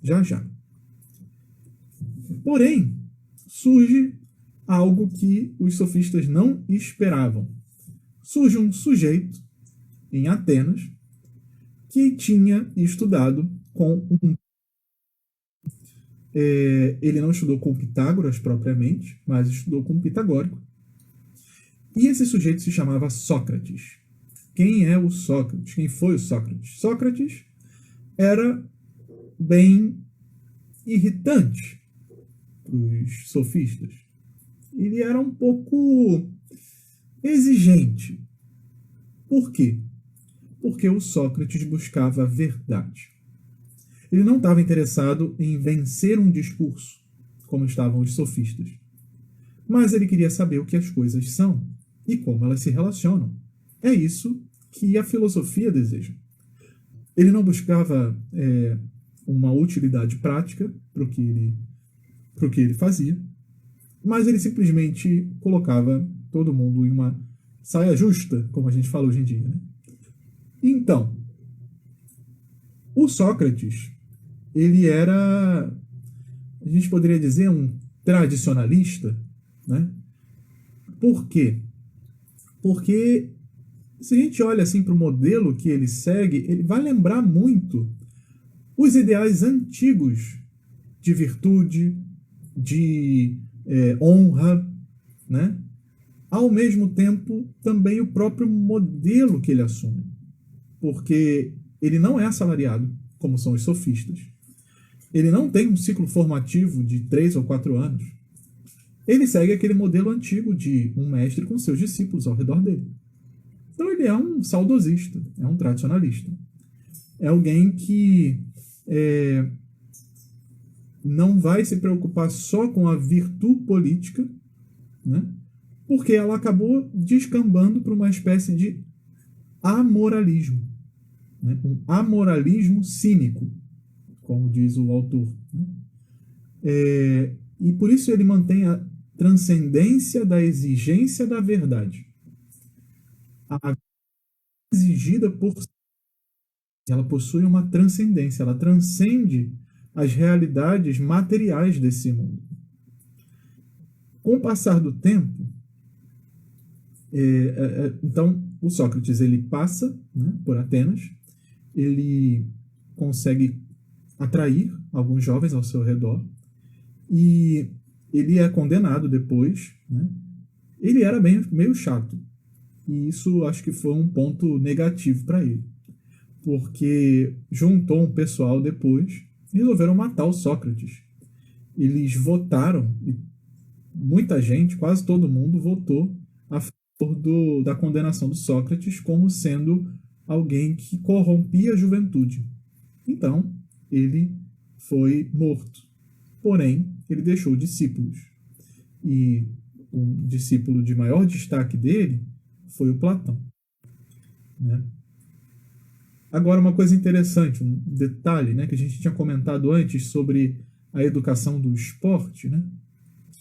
já já. Porém, surge algo que os sofistas não esperavam. Surge um sujeito em Atenas que tinha estudado com um... ele não estudou com Pitágoras propriamente, mas estudou com Pitagórico. E esse sujeito se chamava Sócrates. Quem é o Sócrates? Quem foi o Sócrates? Sócrates era bem irritante para os sofistas. Ele era um pouco exigente. Por quê? Porque o Sócrates buscava a verdade. Ele não estava interessado em vencer um discurso, como estavam os sofistas. Mas ele queria saber o que as coisas são e como elas se relacionam. É isso que a filosofia deseja. Ele não buscava uma utilidade prática para o que ele fazia, mas ele simplesmente colocava todo mundo em uma saia justa, como a gente fala hoje em dia, né? Então, o Sócrates, ele era, a gente poderia dizer, um tradicionalista, né? Por quê? Porque se a gente olha assim para o modelo que ele segue, ele vai lembrar muito os ideais antigos de virtude, de honra, né? Ao mesmo tempo, também o próprio modelo que ele assume. Porque ele não é assalariado, como são os sofistas. Ele não tem um ciclo formativo de 3 ou 4 anos. Ele segue aquele modelo antigo de um mestre com seus discípulos ao redor dele. Então ele é um saudosista, é um tradicionalista. É alguém que não vai se preocupar só com a virtude política, né? Porque ela acabou descambando para uma espécie de amoralismo, né? Um amoralismo cínico, como diz o autor, né? E por isso ele mantém a transcendência da exigência da verdade. A exigida por ela possui uma transcendência, ela transcende as realidades materiais desse mundo. Com o passar do tempo, então o Sócrates ele passa, né, por Atenas, ele consegue atrair alguns jovens ao seu redor e ele é condenado depois, né? Ele era meio chato e isso acho que foi um ponto negativo para ele, porque juntou um pessoal depois e resolveram matar o Sócrates. Eles votaram, e muita gente, quase todo mundo, votou a favor da condenação do Sócrates como sendo alguém que corrompia a juventude. Então, ele foi morto. Porém, ele deixou discípulos. E um discípulo de maior destaque dele foi o Platão, né? Agora, uma coisa interessante, um detalhe, né, que a gente tinha comentado antes sobre a educação do esporte, né?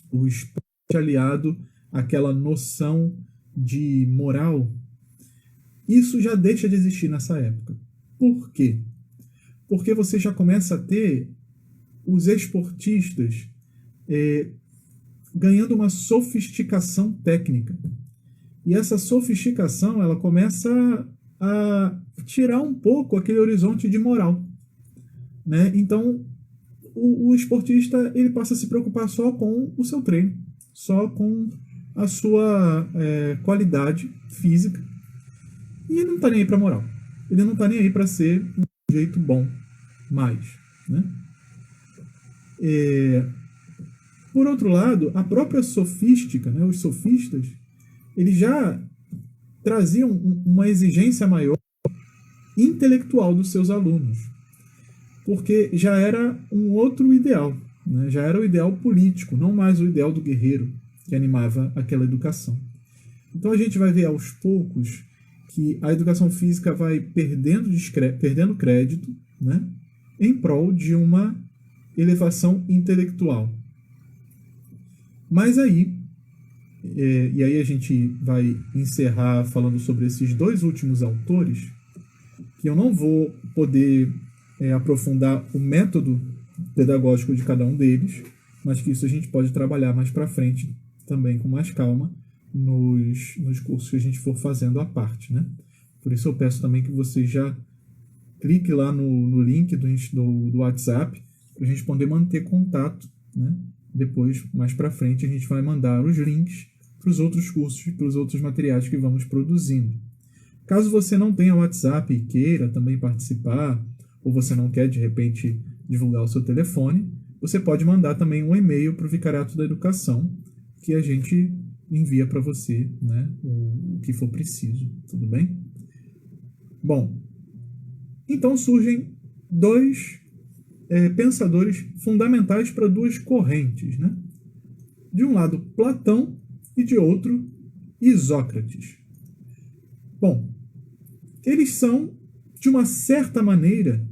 O esporte aliado àquela noção de moral, isso já deixa de existir nessa época. Por quê? Porque você já começa a ter os esportistas ganhando uma sofisticação técnica. E essa sofisticação ela começa a tirar um pouco aquele horizonte de moral, né? Então, o esportista ele passa a se preocupar só com o seu treino, só com a sua qualidade física, e ele não está nem aí para moral. Ele não está nem aí para ser um jeito bom mais, né? Por outro lado, a própria sofística, né, os sofistas, eles já traziam uma exigência maior intelectual dos seus alunos, porque já era um outro ideal, né? Já era o ideal político, não mais o ideal do guerreiro que animava aquela educação. Então a gente vai ver aos poucos que a educação física vai perdendo crédito, né, em prol de uma elevação intelectual. Mas aí, e aí a gente vai encerrar falando sobre esses dois últimos autores, que eu não vou poder aprofundar o método pedagógico de cada um deles, mas que isso a gente pode trabalhar mais para frente também com mais calma nos cursos que a gente for fazendo à parte, né? Por isso eu peço também que você já clique lá no link do WhatsApp para a gente poder manter contato, né? Depois, mais para frente, a gente vai mandar os links para os outros cursos, para os outros materiais que vamos produzindo. Caso você não tenha WhatsApp e queira também participar, ou você não quer, de repente, divulgar o seu telefone, você pode mandar também um e-mail para o Vicariato da Educação, que a gente envia para você, né, o que for preciso, tudo bem? Bom, então surgem dois pensadores fundamentais para duas correntes, né? De um lado, Platão, e de outro, Isócrates. Bom, eles são, de uma certa maneira,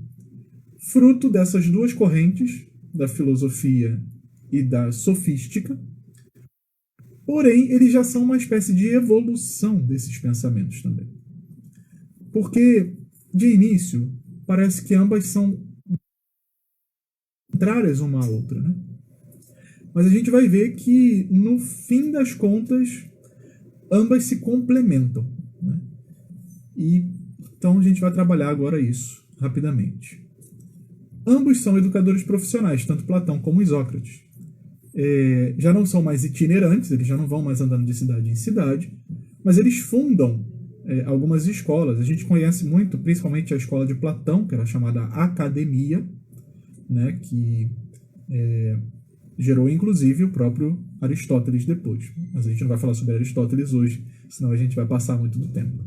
fruto dessas duas correntes, da filosofia e da sofística, porém, eles já são uma espécie de evolução desses pensamentos também. Porque, de início, parece que ambas são contrárias uma à outra, né? Mas a gente vai ver que, no fim das contas, ambas se complementam, né? E então a gente vai trabalhar agora isso rapidamente. Ambos são educadores profissionais, tanto Platão como Isócrates. Já não são mais itinerantes, eles já não vão mais andando de cidade em cidade, mas eles fundam algumas escolas. A gente conhece muito, principalmente a escola de Platão, que era chamada Academia, né, que gerou inclusive o próprio Aristóteles depois. Mas a gente não vai falar sobre Aristóteles hoje, senão a gente vai passar muito do tempo.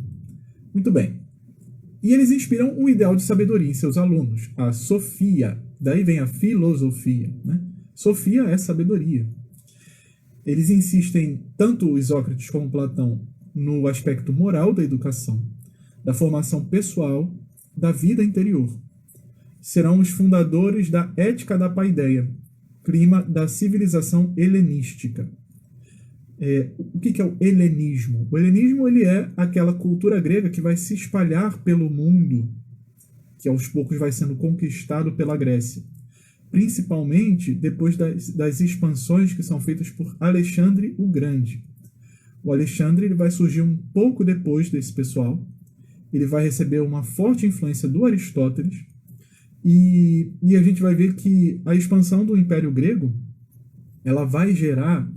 Muito bem. E eles inspiram um ideal de sabedoria em seus alunos, a sofia. Daí vem a filosofia, né? Sofia é sabedoria. Eles insistem, tanto Isócrates como Platão, no aspecto moral da educação, da formação pessoal, da vida interior. Serão os fundadores da ética da paideia, clima da civilização helenística. O que é o helenismo? O helenismo ele é aquela cultura grega que vai se espalhar pelo mundo, que aos poucos vai sendo conquistado pela Grécia. Principalmente depois das expansões que são feitas por Alexandre o Grande. O Alexandre ele vai surgir um pouco depois desse pessoal. Ele vai receber uma forte influência do Aristóteles. E a gente vai ver que a expansão do Império Grego ela vai gerar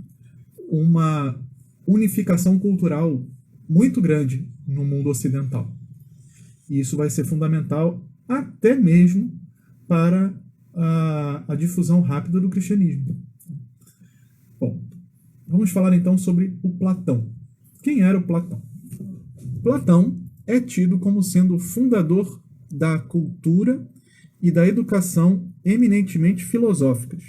uma unificação cultural muito grande no mundo ocidental. E isso vai ser fundamental até mesmo para a difusão rápida do cristianismo. Bom, vamos falar então sobre o Platão. Quem era o Platão? Platão é tido como sendo o fundador da cultura e da educação eminentemente filosóficas.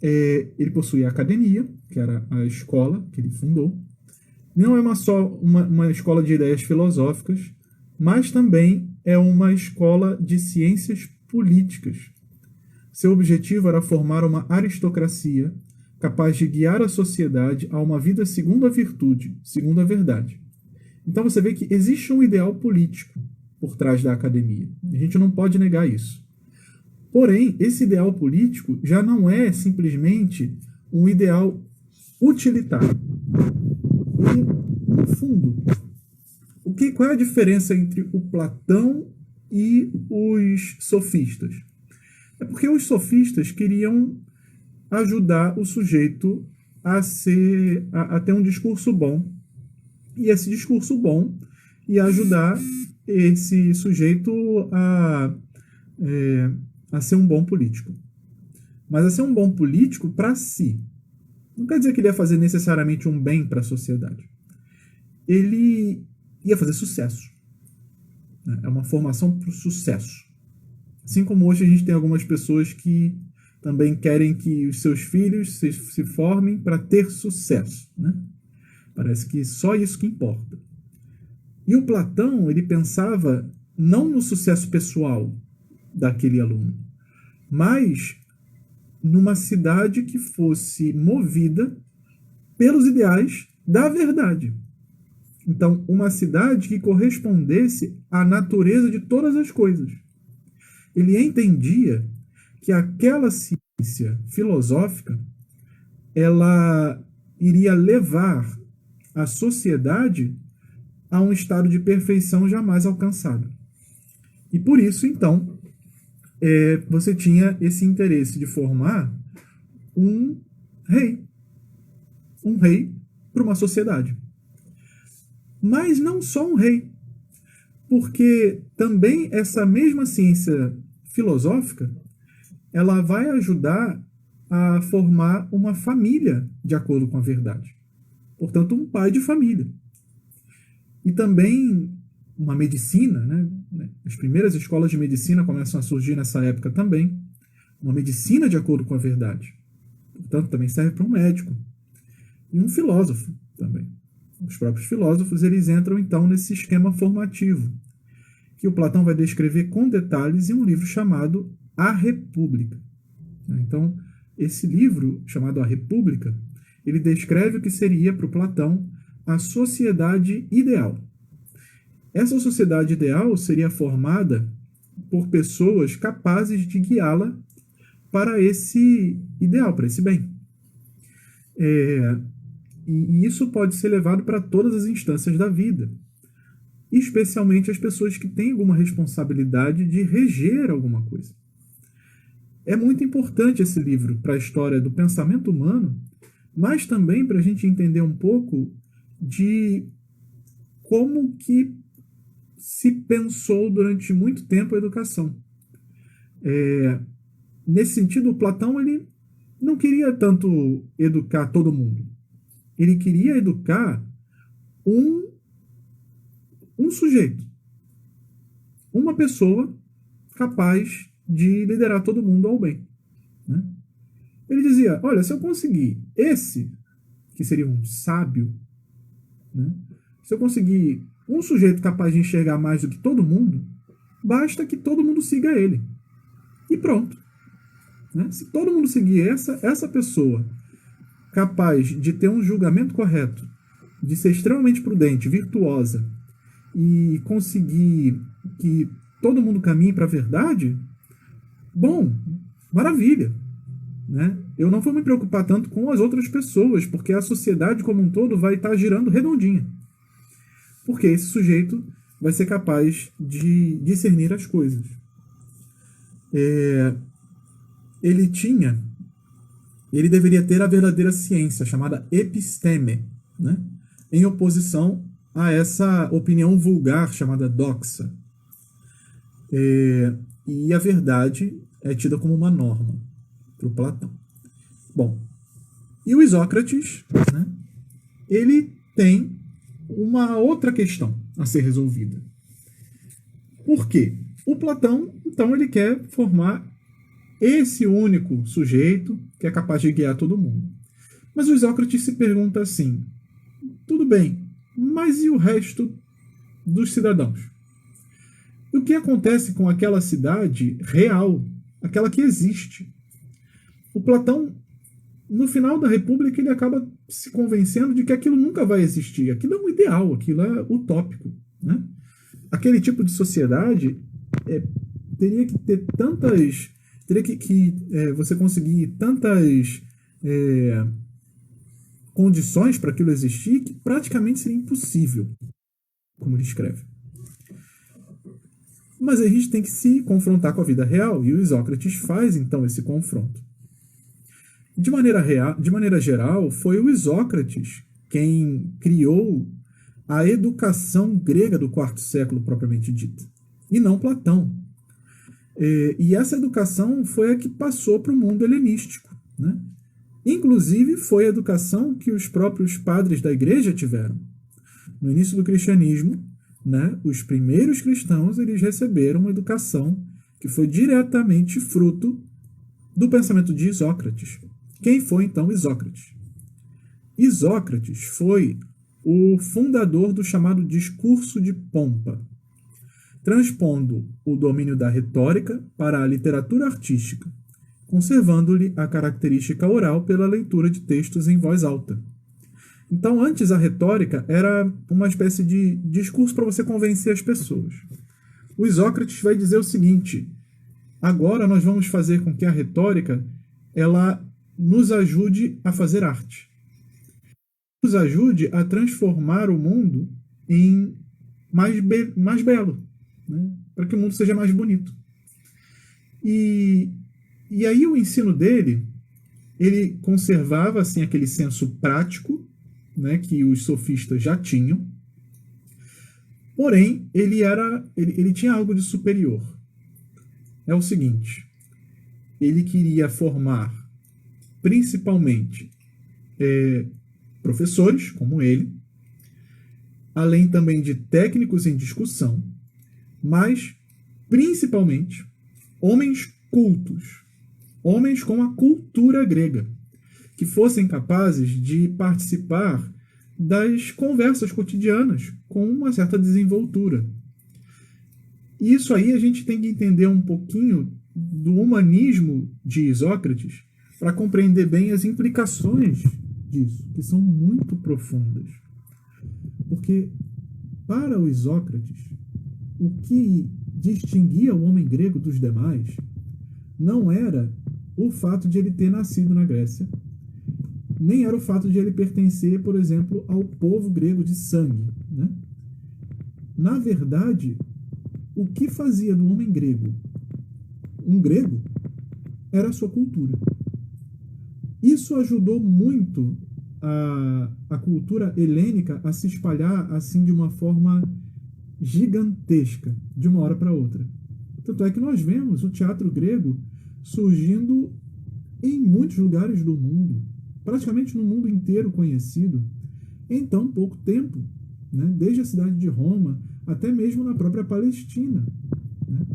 Ele possuía a academia, que era a escola que ele fundou. Não é só uma escola de ideias filosóficas, mas também é uma escola de ciências políticas. Seu objetivo era formar uma aristocracia capaz de guiar a sociedade a uma vida segundo a virtude, segundo a verdade. Então você vê que existe um ideal político por trás da academia. A gente não pode negar isso. Porém, esse ideal político já não é simplesmente um ideal utilitário. E, no fundo, Qual é a diferença entre o Platão e os sofistas? É porque os sofistas queriam ajudar o sujeito a ter um discurso bom, e esse discurso bom ia ajudar esse sujeito é, a ser um bom político. Mas a ser um bom político para si. Não quer dizer que ele ia fazer necessariamente um bem para a sociedade. Ele ia fazer sucesso. É uma formação para o sucesso. Assim como hoje a gente tem algumas pessoas que também querem que os seus filhos se formem para ter sucesso, né? Parece que só isso que importa. E o Platão, ele pensava não no sucesso pessoal daquele aluno, mas numa cidade que fosse movida pelos ideais da verdade. Então, uma cidade que correspondesse à natureza de todas as coisas. Ele entendia que aquela ciência filosófica ela iria levar a sociedade a um estado de perfeição jamais alcançado. E por isso, então, você tinha esse interesse de formar um rei para uma sociedade. Mas não só um rei, porque também essa mesma ciência filosófica ela vai ajudar a formar uma família de acordo com a verdade. Portanto, um pai de família. E também uma medicina, né? As primeiras escolas de medicina começam a surgir nessa época também. Uma medicina de acordo com a verdade. Portanto, também serve para um médico. E um filósofo também. Os próprios filósofos, eles entram então nesse esquema formativo, que o Platão vai descrever com detalhes em um livro chamado A República. Então, esse livro, chamado A República, ele descreve o que seria para o Platão a sociedade ideal. Essa sociedade ideal seria formada por pessoas capazes de guiá-la para esse ideal, para esse bem. E isso pode ser levado para todas as instâncias da vida, especialmente as pessoas que têm alguma responsabilidade de reger alguma coisa. É muito importante esse livro para a história do pensamento humano, mas também para a gente entender um pouco de como que se pensou durante muito tempo a educação. Nesse sentido, o Platão ele não queria tanto educar todo mundo. Ele queria educar um sujeito, uma pessoa capaz de liderar todo mundo ao bem, né? Ele dizia, olha, se eu conseguir esse, que seria um sábio, né? Se eu conseguir um sujeito capaz de enxergar mais do que todo mundo, basta que todo mundo siga ele. E pronto. Né? Se todo mundo seguir essa pessoa capaz de ter um julgamento correto, de ser extremamente prudente, virtuosa, e conseguir que todo mundo caminhe para a verdade, bom, maravilha. Né? Eu não vou me preocupar tanto com as outras pessoas, porque a sociedade como um todo vai estar girando redondinha. Porque esse sujeito vai ser capaz de discernir as coisas. Ele deveria ter a verdadeira ciência, chamada episteme, né? Em oposição a essa opinião vulgar chamada doxa. E a verdade é tida como uma norma para o Platão. Bom, e o Isócrates, né? Ele tem uma outra questão a ser resolvida. Por quê? O Platão, então, ele quer formar esse único sujeito que é capaz de guiar todo mundo. Mas o Isócrates se pergunta assim, tudo bem, mas e o resto dos cidadãos? O que acontece com aquela cidade real, aquela que existe? O Platão, no final da República, ele acaba se convencendo de que aquilo nunca vai existir. Aquilo é um ideal, aquilo é utópico. Né? Aquele tipo de sociedade teria que ter tantas... Teria que você conseguir tantas condições para aquilo existir que praticamente seria impossível. como ele escreve. Mas a gente tem que se confrontar com a vida real, e o Isócrates faz, então, esse confronto. De maneira geral, foi o Isócrates quem criou a educação grega do quarto século, propriamente dita, e não Platão. E essa educação foi a que passou para o mundo helenístico, né? Inclusive, foi a educação que os próprios padres da igreja tiveram. No início do cristianismo, né, os primeiros cristãos eles receberam uma educação que foi diretamente fruto do pensamento de Isócrates. Quem foi, então, Isócrates? Isócrates foi o fundador do chamado discurso de pompa, transpondo o domínio da retórica para a literatura artística, conservando-lhe a característica oral pela leitura de textos em voz alta. Então, antes a retórica era uma espécie de discurso para você convencer as pessoas. O Isócrates vai dizer o seguinte: agora nós vamos fazer com que a retórica ela nos ajude a fazer arte. Nos ajude a transformar o mundo em mais belo, né? Para que o mundo seja mais bonito. E aí o ensino dele, ele conservava assim, aquele senso prático, né, que os sofistas já tinham, porém ele tinha algo de superior. É o seguinte: ele queria formar principalmente professores como ele, além também de técnicos em discussão, mas principalmente homens cultos, homens com a cultura grega, que fossem capazes de participar das conversas cotidianas com uma certa desenvoltura. E isso aí a gente tem que entender um pouquinho do humanismo de Isócrates para compreender bem as implicações disso, que são muito profundas. Porque, para o Isócrates, o que distinguia o homem grego dos demais não era o fato de ele ter nascido na Grécia, nem era o fato de ele pertencer, por exemplo, ao povo grego de sangue, né? Na verdade, o que fazia do homem grego um grego era a sua cultura. Isso ajudou muito a cultura helênica a se espalhar assim de uma forma gigantesca, de uma hora para outra. Tanto é que nós vemos o teatro grego surgindo em muitos lugares do mundo, praticamente no mundo inteiro conhecido, em tão pouco tempo, né? Desde a cidade de Roma até mesmo na própria Palestina, né?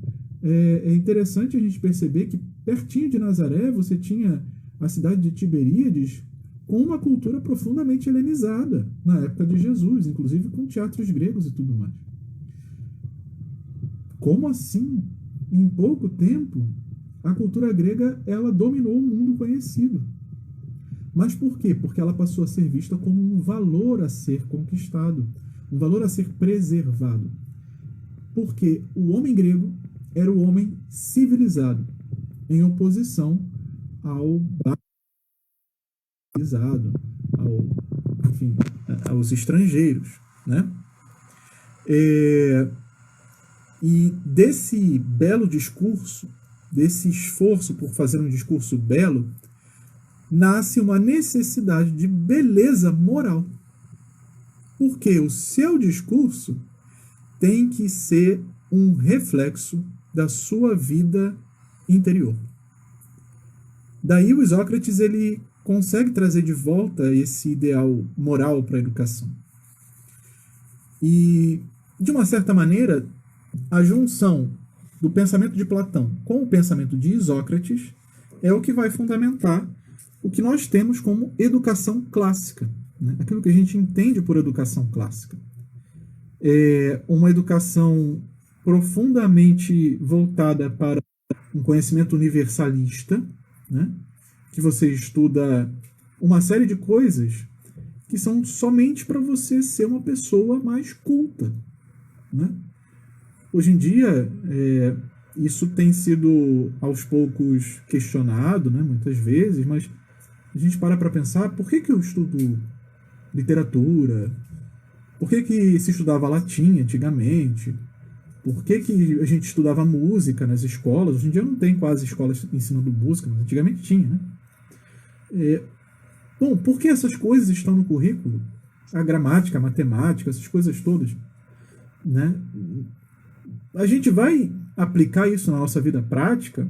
É interessante a gente perceber que pertinho de Nazaré você tinha a cidade de Tiberíades com uma cultura profundamente helenizada na época de Jesus, inclusive com teatros gregos e tudo mais. Como assim? Em pouco tempo, a cultura grega ela dominou o mundo conhecido. Mas por quê? Porque ela passou a ser vista como um valor a ser conquistado, um valor a ser preservado. Porque o homem grego era o homem civilizado, em oposição ao civilizado, aos estrangeiros, né? E desse belo discurso, desse esforço por fazer um discurso belo, nasce uma necessidade de beleza moral. Porque o seu discurso tem que ser um reflexo da sua vida interior. Daí o Isócrates ele consegue trazer de volta esse ideal moral para a educação. E, de uma certa maneira, a junção do pensamento de Platão com o pensamento de Isócrates é o que vai fundamentar o que nós temos como educação clássica, né? Aquilo que a gente entende por educação clássica. É uma educação profundamente voltada para um conhecimento universalista, né? Que você estuda uma série de coisas que são somente para você ser uma pessoa mais culta, né? Hoje em dia, isso tem sido aos poucos questionado, né, muitas vezes, mas a gente para pensar, por que eu estudo literatura? Por que que se estudava latim antigamente? Por que que a gente estudava música nas escolas? Hoje em dia não tem quase escolas ensinando música, mas antigamente tinha, né? Bom, por que essas coisas estão no currículo? A gramática, a matemática, essas coisas todas, né? A gente vai aplicar isso na nossa vida prática,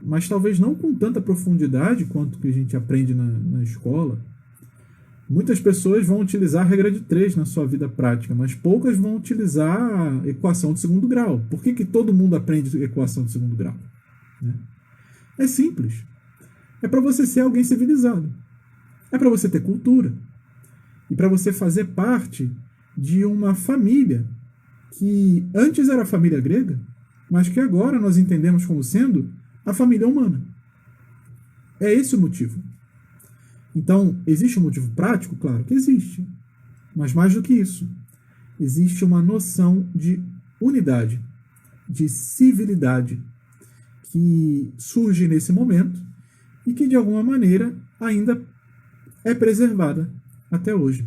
mas talvez não com tanta profundidade quanto que a gente aprende na escola. Muitas pessoas vão utilizar a regra de 3 na sua vida prática, mas poucas vão utilizar a equação de segundo grau. Por que que todo mundo aprende equação de segundo grau? Né? É simples. É para você ser alguém civilizado. É para você ter cultura. E para você fazer parte de uma família que antes era a família grega, mas que agora nós entendemos como sendo a família humana. É esse o motivo. Então, existe um motivo prático? Claro que existe. Mas mais do que isso, existe uma noção de unidade, de civilidade, que surge nesse momento e que, de alguma maneira, ainda é preservada até hoje.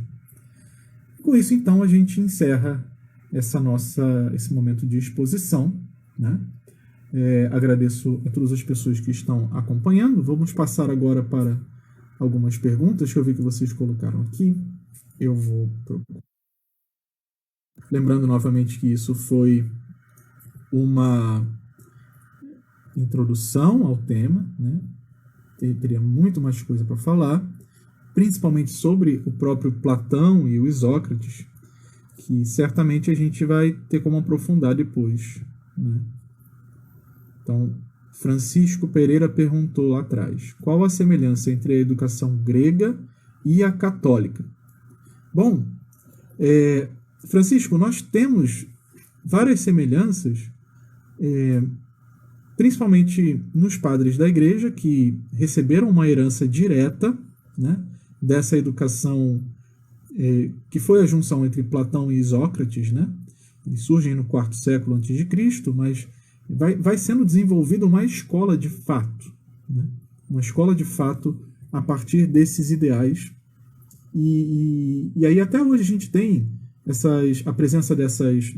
Com isso, então, a gente encerra esse momento de exposição, né? Agradeço a todas as pessoas que estão acompanhando. Vamos passar agora para algumas perguntas que eu vi que vocês colocaram aqui. Eu vou procurar. Lembrando novamente que isso foi uma introdução ao tema, né? Teria muito mais coisa para falar, principalmente sobre o próprio Platão e o Isócrates, que certamente a gente vai ter como aprofundar depois, né? Então, Francisco Pereira perguntou lá atrás: qual a semelhança entre a educação grega e a católica? Bom, Francisco, nós temos várias semelhanças, principalmente nos padres da igreja, que receberam uma herança direta, né, dessa educação que foi a junção entre Platão e Isócrates, né? Eles surgem no quarto século a.C., mas vai sendo desenvolvida uma escola de fato, né? Uma escola de fato a partir desses ideais. E aí até hoje a gente tem a presença dessas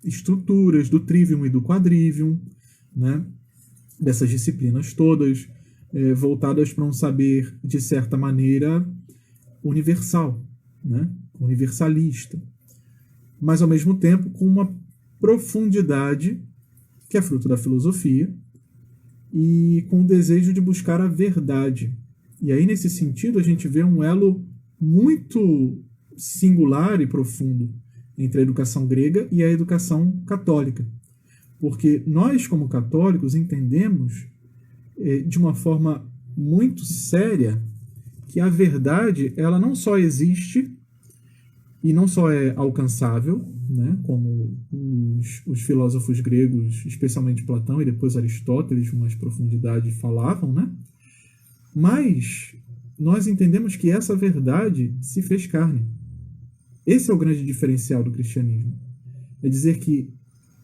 estruturas do trivium e do quadrivium, né? Dessas disciplinas todas, voltadas para um saber, de certa maneira, universal, né? Universalista, mas ao mesmo tempo com uma profundidade que é fruto da filosofia e com o desejo de buscar a verdade. E aí, nesse sentido, a gente vê um elo muito singular e profundo entre a educação grega e a educação católica. Porque nós, como católicos, entendemos de uma forma muito séria que a verdade, ela não só existe e não só é alcançável, né, como os filósofos gregos, especialmente Platão e depois Aristóteles, com mais profundidade, falavam, né? Mas nós entendemos que essa verdade se fez carne. Esse é o grande diferencial do cristianismo. É dizer que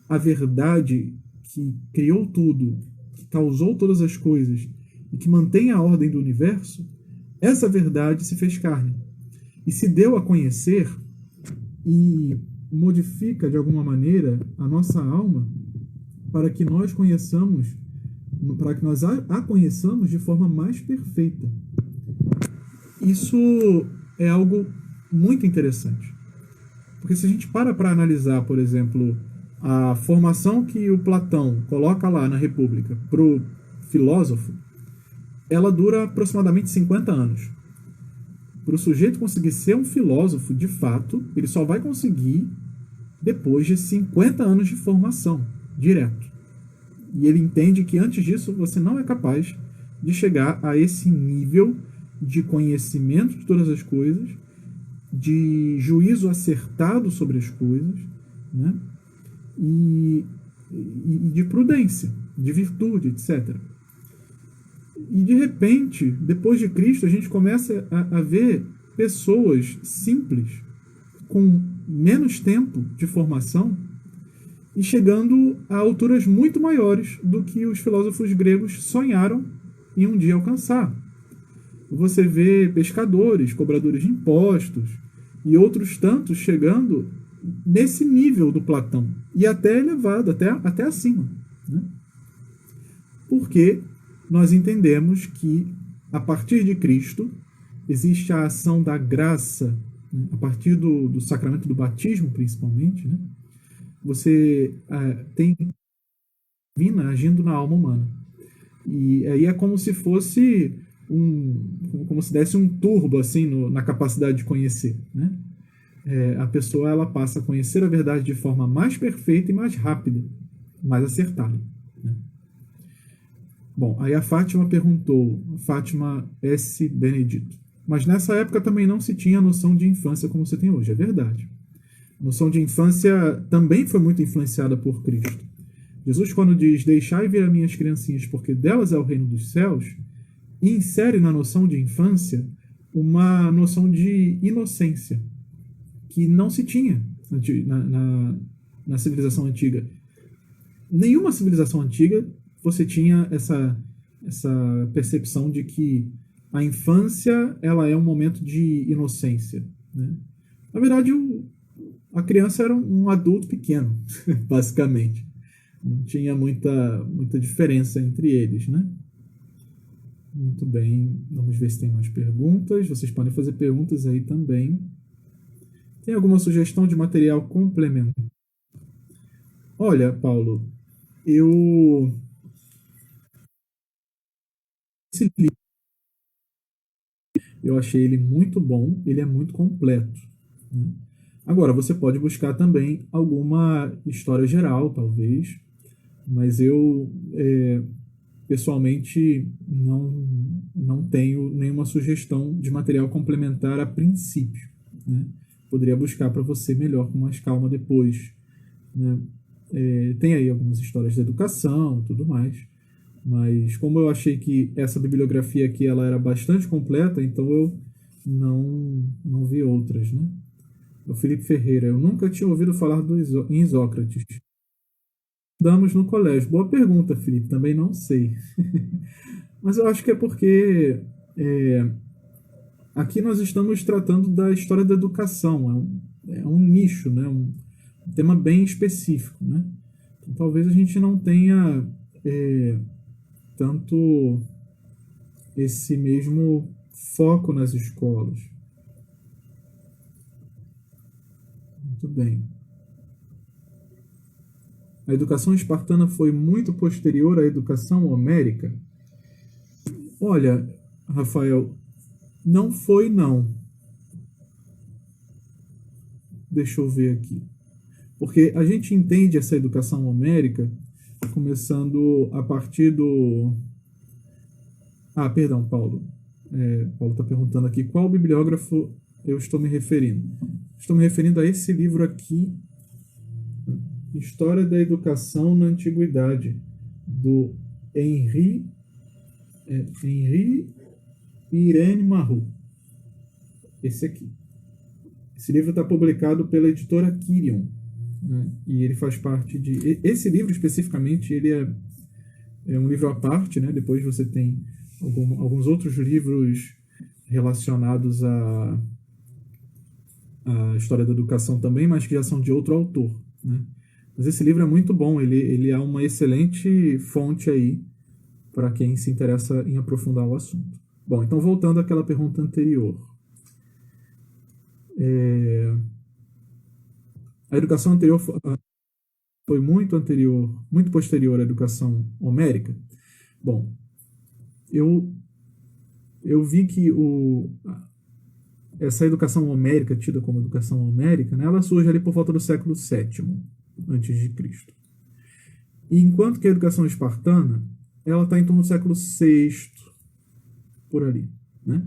a verdade que criou tudo, que causou todas as coisas e que mantém a ordem do universo, essa verdade se fez carne e se deu a conhecer e modifica de alguma maneira a nossa alma para que nós a conheçamos de forma mais perfeita. Isso é algo muito interessante. Porque se a gente para analisar, por exemplo, a formação que o Platão coloca lá na República para o filósofo, ela dura aproximadamente 50 anos. Para o sujeito conseguir ser um filósofo de fato, ele só vai conseguir depois de 50 anos de formação, direto. E ele entende que antes disso você não é capaz de chegar a esse nível de conhecimento de todas as coisas, de juízo acertado sobre as coisas, né? E de prudência, de virtude, etc. E de repente, depois de Cristo, a gente começa a ver pessoas simples, com menos tempo de formação, e chegando a alturas muito maiores do que os filósofos gregos sonharam em um dia alcançar. Você vê pescadores, cobradores de impostos, e outros tantos chegando nesse nível do Platão, e até elevado, até acima. Né? Porque nós entendemos que, a partir de Cristo, existe a ação da graça, né? A partir do sacramento do batismo, principalmente, né? Você tem divina agindo na alma humana. E aí é como se fosse como se desse um turbo assim na capacidade de conhecer, né? A pessoa ela passa a conhecer a verdade de forma mais perfeita e mais rápida, mais acertada, né? Bom, aí a Fátima perguntou, Fátima S. Benedito, mas nessa época também não se tinha noção de infância como você tem hoje, é verdade. A noção de infância também foi muito influenciada por Cristo. Jesus, quando diz, deixai vir as minhas criancinhas, porque delas é o reino dos céus, insere na noção de infância uma noção de inocência, que não se tinha na civilização antiga. Nenhuma civilização antiga você tinha essa percepção de que a infância ela é um momento de inocência, né? Na verdade, a criança era um adulto pequeno, basicamente. Não tinha muita diferença entre eles, né? Muito bem, vamos ver se tem mais perguntas. Vocês podem fazer perguntas aí também. Tem alguma sugestão de material complementar? Olha, Paulo, esse livro, eu achei ele muito bom, ele é muito completo, né? Agora, você pode buscar também alguma história geral, talvez, mas eu, pessoalmente, não tenho nenhuma sugestão de material complementar a princípio, né? Poderia buscar para você melhor, com mais calma depois, né? Tem aí algumas histórias de educação e tudo mais, mas como eu achei que essa bibliografia aqui ela era bastante completa, então eu não vi outras, né? O Felipe Ferreira, eu nunca tinha ouvido falar em Isócrates. Damos no colégio. Boa pergunta, Felipe, também não sei. Mas eu acho que é porque aqui nós estamos tratando da história da educação, é um nicho, né? Um tema bem específico, né? Então, talvez a gente não tenha tanto esse mesmo foco nas escolas. Muito bem. A educação espartana foi muito posterior à educação homérica? Olha, Rafael, não foi não. Deixa eu ver aqui. Porque a gente entende essa educação homérica começando a partir do... Ah, perdão, Paulo. Paulo está perguntando aqui qual bibliógrafo eu estou me referindo. Estou me referindo a esse livro aqui, História da Educação na Antiguidade, do Henri Irene Marrou. Esse aqui. Esse livro está publicado pela editora Quirion, né? E ele faz parte de... Esse livro, especificamente, ele é um livro à parte, né? Depois você tem alguns outros livros relacionados à história da educação também, mas que já são de outro autor, né? Mas esse livro é muito bom, ele é uma excelente fonte aí para quem se interessa em aprofundar o assunto. Bom, então voltando àquela pergunta anterior. A educação anterior foi muito posterior à educação homérica? Bom, eu vi que essa educação homérica, tida como educação homérica, né, ela surge ali por volta do século VII antes de Cristo. E enquanto que a educação espartana, ela está em torno do século VI, por ali, né?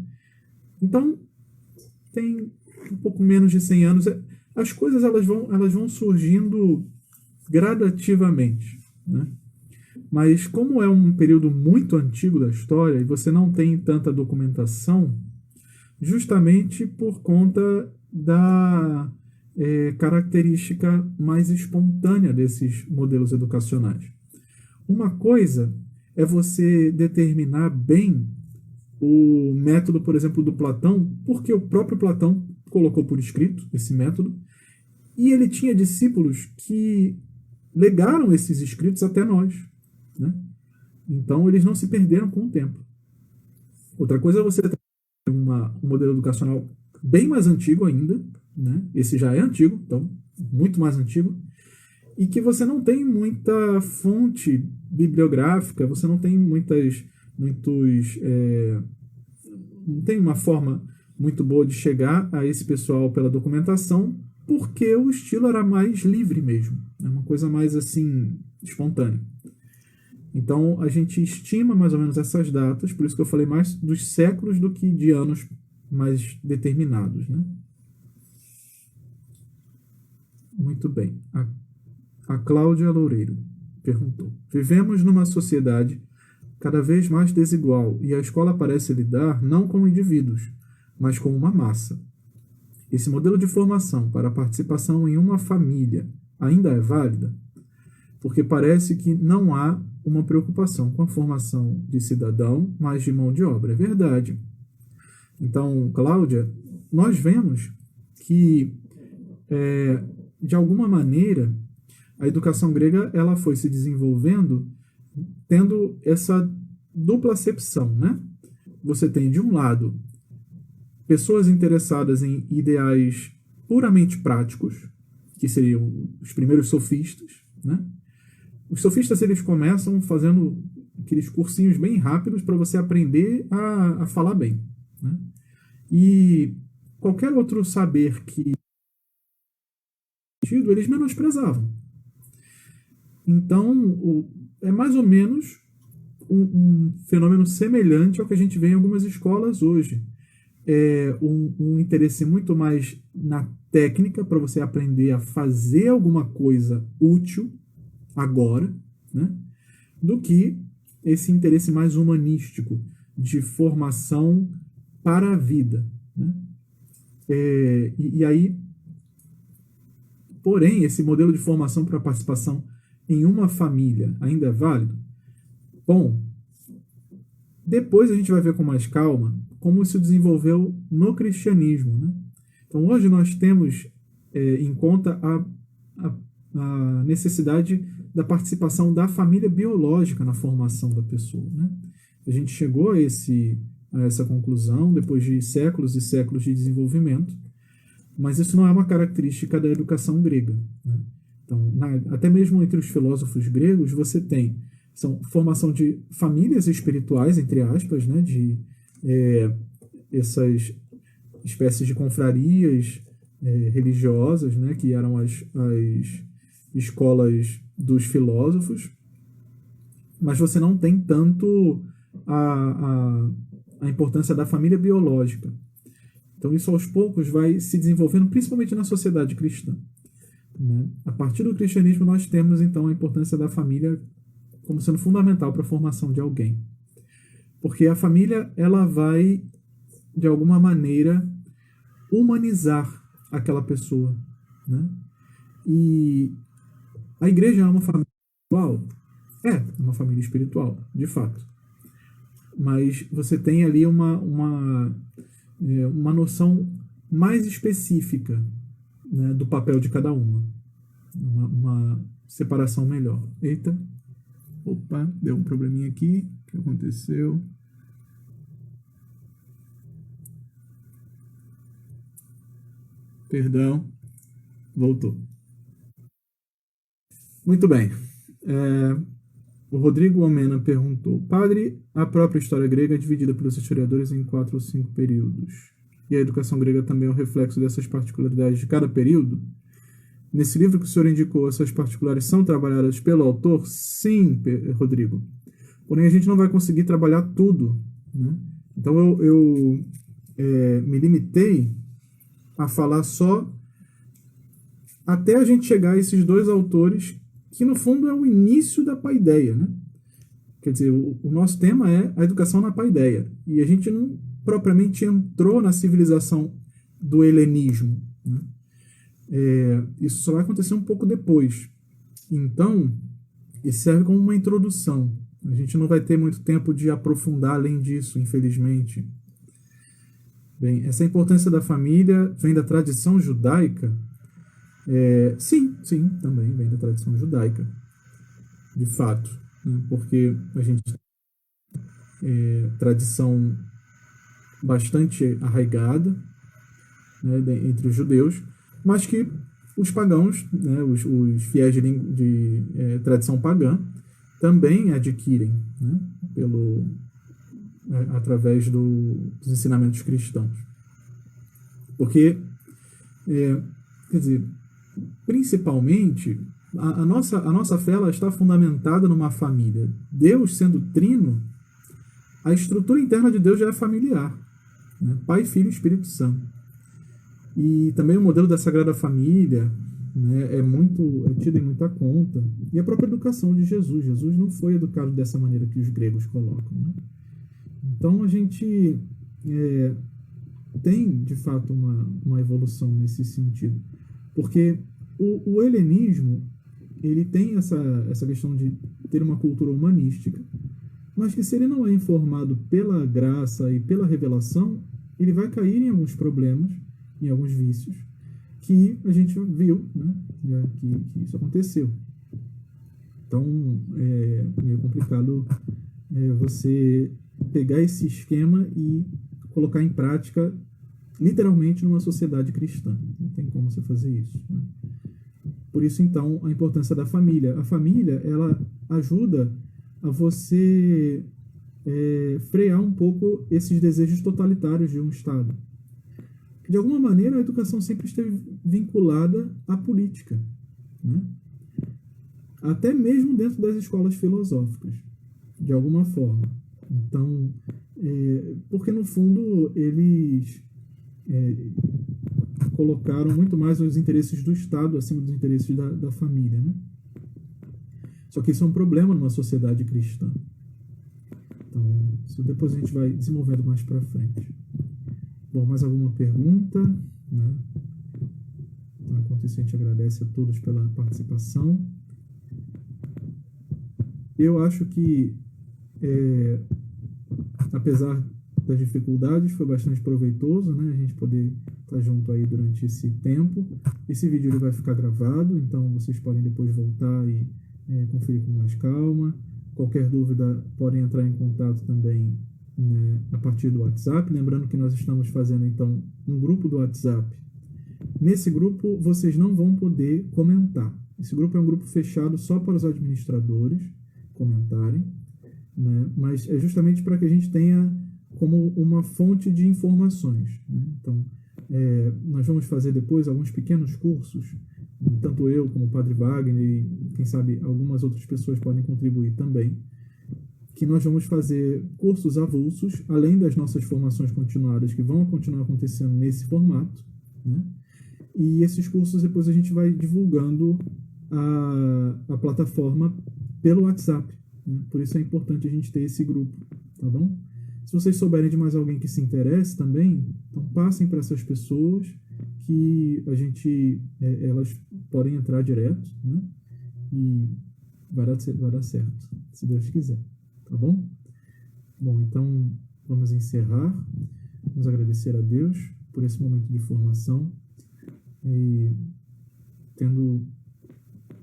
Então, tem um pouco menos de 100 anos. As coisas elas vão surgindo gradativamente, né? Mas como é um período muito antigo da história e você não tem tanta documentação, justamente por conta da característica mais espontânea desses modelos educacionais. Uma coisa é você determinar bem o método, por exemplo, do Platão, porque o próprio Platão colocou por escrito esse método, e ele tinha discípulos que legaram esses escritos até nós, né? Então, eles não se perderam com o tempo. Outra coisa é você ter um modelo educacional bem mais antigo ainda, né? Esse já é antigo, então, muito mais antigo, e que você não tem muita fonte bibliográfica, você não tem não tem uma forma muito boa de chegar a esse pessoal pela documentação, porque o estilo era mais livre mesmo, é uma coisa mais assim, espontânea. Então, a gente estima mais ou menos essas datas, por isso que eu falei mais dos séculos do que de anos mais determinados, né? Muito bem. A Cláudia Loureiro perguntou: vivemos numa sociedade cada vez mais desigual e a escola parece lidar não com indivíduos, mas com uma massa. Esse modelo de formação para a participação em uma família ainda é válida? Porque parece que não há uma preocupação com a formação de cidadão, mas de mão de obra. É verdade. Então, Cláudia, nós vemos que, de alguma maneira, a educação grega ela foi se desenvolvendo tendo essa dupla acepção, né? Você tem, de um lado, pessoas interessadas em ideais puramente práticos, que seriam os primeiros sofistas, né? Os sofistas, eles começam fazendo aqueles cursinhos bem rápidos para você aprender a falar bem, né? E qualquer outro saber que eles menosprezavam. Então, é mais ou menos um fenômeno semelhante ao que a gente vê em algumas escolas hoje. É um interesse muito mais na técnica, para você aprender a fazer alguma coisa útil agora, né, do que esse interesse mais humanístico de formação para a vida, né? E aí, porém, esse modelo de formação para participação em uma família ainda é válido? Bom, depois a gente vai ver com mais calma como isso desenvolveu no cristianismo, né? Então, hoje nós temos em conta a necessidade da participação da família biológica na formação da pessoa, né? A gente chegou a essa conclusão depois de séculos e séculos de desenvolvimento, mas isso não é uma característica da educação grega, né? Então, até mesmo entre os filósofos gregos, você tem formação de famílias espirituais, entre aspas, né? De essas espécies de confrarias religiosas, né? Que eram as escolas dos filósofos, mas você não tem tanto a importância da família biológica. Então isso aos poucos vai se desenvolvendo, principalmente na sociedade cristã, né? A partir do cristianismo nós temos então a importância da família como sendo fundamental para a formação de alguém, porque a família ela vai de alguma maneira humanizar aquela pessoa, né? E a igreja é uma família espiritual? É uma família espiritual, de fato. Mas você tem ali uma noção mais específica, né, do papel de cada uma. Uma separação melhor. Eita. Opa, deu um probleminha aqui. O que aconteceu? Perdão. Voltou. Muito bem. O Rodrigo Almena perguntou: padre, a própria história grega é dividida pelos historiadores em 4 ou 5 períodos. E a educação grega também é o reflexo dessas particularidades de cada período? Nesse livro que o senhor indicou, essas particulares são trabalhadas pelo autor? Sim, Rodrigo. Porém, a gente não vai conseguir trabalhar tudo, né? Então, eu me limitei a falar só até a gente chegar a esses 2 autores, que no fundo é o início da paideia, né? Quer dizer, o nosso tema é a educação na paideia. E a gente não propriamente entrou na civilização do helenismo, né? Isso só vai acontecer um pouco depois. Então, isso serve como uma introdução. A gente não vai ter muito tempo de aprofundar além disso, infelizmente. Bem, essa importância da família vem da tradição judaica? Sim, sim, também vem da tradição judaica, de fato, né? Porque a gente tradição bastante arraigada, né, entre os judeus, mas que os pagãos, né, os fiéis de tradição pagã, também adquirem, né, através dos ensinamentos cristãos. Porque, quer dizer, principalmente, a nossa fé ela está fundamentada numa família. Deus sendo trino, a estrutura interna de Deus já é familiar, né? Pai, Filho e Espírito Santo. E também o modelo da Sagrada Família, né, é tido em muita conta. E a própria educação de Jesus. Jesus não foi educado dessa maneira que os gregos colocam, né? Então a gente tem, de fato, uma evolução nesse sentido. Porque o helenismo ele tem essa questão de ter uma cultura humanística, mas que se ele não é informado pela graça e pela revelação, ele vai cair em alguns problemas, em alguns vícios, que a gente viu, né, que isso aconteceu. Então, é meio complicado você pegar esse esquema e colocar em prática, literalmente, numa sociedade cristã. Não tem como você fazer isso, né? Por isso, então, a importância da família. A família, ela ajuda a você frear um pouco esses desejos totalitários de um Estado. De alguma maneira, a educação sempre esteve vinculada à política, né? Até mesmo dentro das escolas filosóficas, de alguma forma. Então, porque no fundo eles colocaram muito mais os interesses do Estado acima dos interesses da família, né? Só que isso é um problema numa sociedade cristã. Então, isso depois a gente vai desenvolvendo mais para frente. Bom, mais alguma pergunta? Né? Então, enquanto isso, a gente agradece a todos pela participação. Eu acho que, apesar das dificuldades, foi bastante proveitoso, né, a gente poder estar junto aí durante esse tempo. Esse vídeo ele vai ficar gravado, então vocês podem depois voltar e conferir com mais calma. Qualquer dúvida, podem entrar em contato também, né, a partir do WhatsApp. Lembrando que nós estamos fazendo, então, um grupo do WhatsApp. Nesse grupo, vocês não vão poder comentar. Esse grupo é um grupo fechado só para os administradores comentarem, né? Mas é justamente para que a gente tenha como uma fonte de informações, né? Então, nós vamos fazer depois alguns pequenos cursos, tanto eu como o Padre Wagner e, quem sabe, algumas outras pessoas podem contribuir também, que nós vamos fazer cursos avulsos, além das nossas formações continuadas, que vão continuar acontecendo nesse formato, né? E esses cursos depois a gente vai divulgando a plataforma pelo WhatsApp, né? Por isso é importante a gente ter esse grupo, tá bom? Se vocês souberem de mais alguém que se interesse também, então passem para essas pessoas que elas podem entrar direto, né? E vai dar certo, se Deus quiser, tá bom? Bom, então vamos encerrar, vamos agradecer a Deus por esse momento de formação e tendo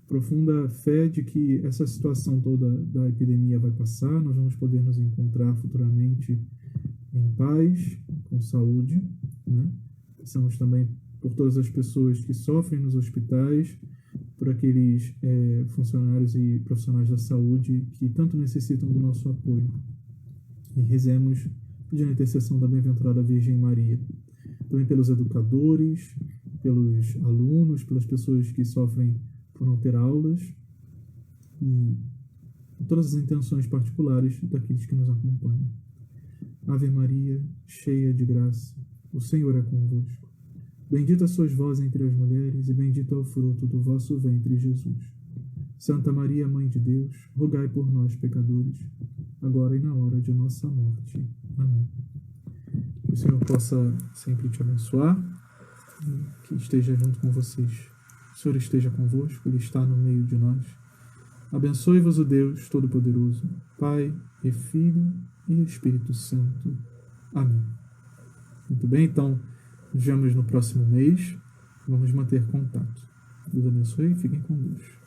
profunda fé de que essa situação toda da epidemia vai passar, nós vamos poder nos encontrar futuramente em paz, com saúde, né? Pensamos também por todas as pessoas que sofrem nos hospitais, por aqueles funcionários e profissionais da saúde que tanto necessitam do nosso apoio. E rezemos pedindo a intercessão da bem-aventurada Virgem Maria. Também pelos educadores, pelos alunos, pelas pessoas que sofrem por não ter aulas e todas as intenções particulares daqueles que nos acompanham. Ave Maria, cheia de graça, o Senhor é convosco. Bendita sois vós entre as mulheres e bendito é o fruto do vosso ventre, Jesus. Santa Maria, Mãe de Deus, rogai por nós, pecadores, agora e na hora de nossa morte. Amém. Que o Senhor possa sempre te abençoar, que esteja junto com vocês. O Senhor esteja convosco, Ele está no meio de nós. Abençoe-vos o Deus Todo-Poderoso, Pai e Filho e Espírito Santo. Amém. Muito bem, então, nos vemos no próximo mês. Vamos manter contato. Deus abençoe e fiquem com Deus.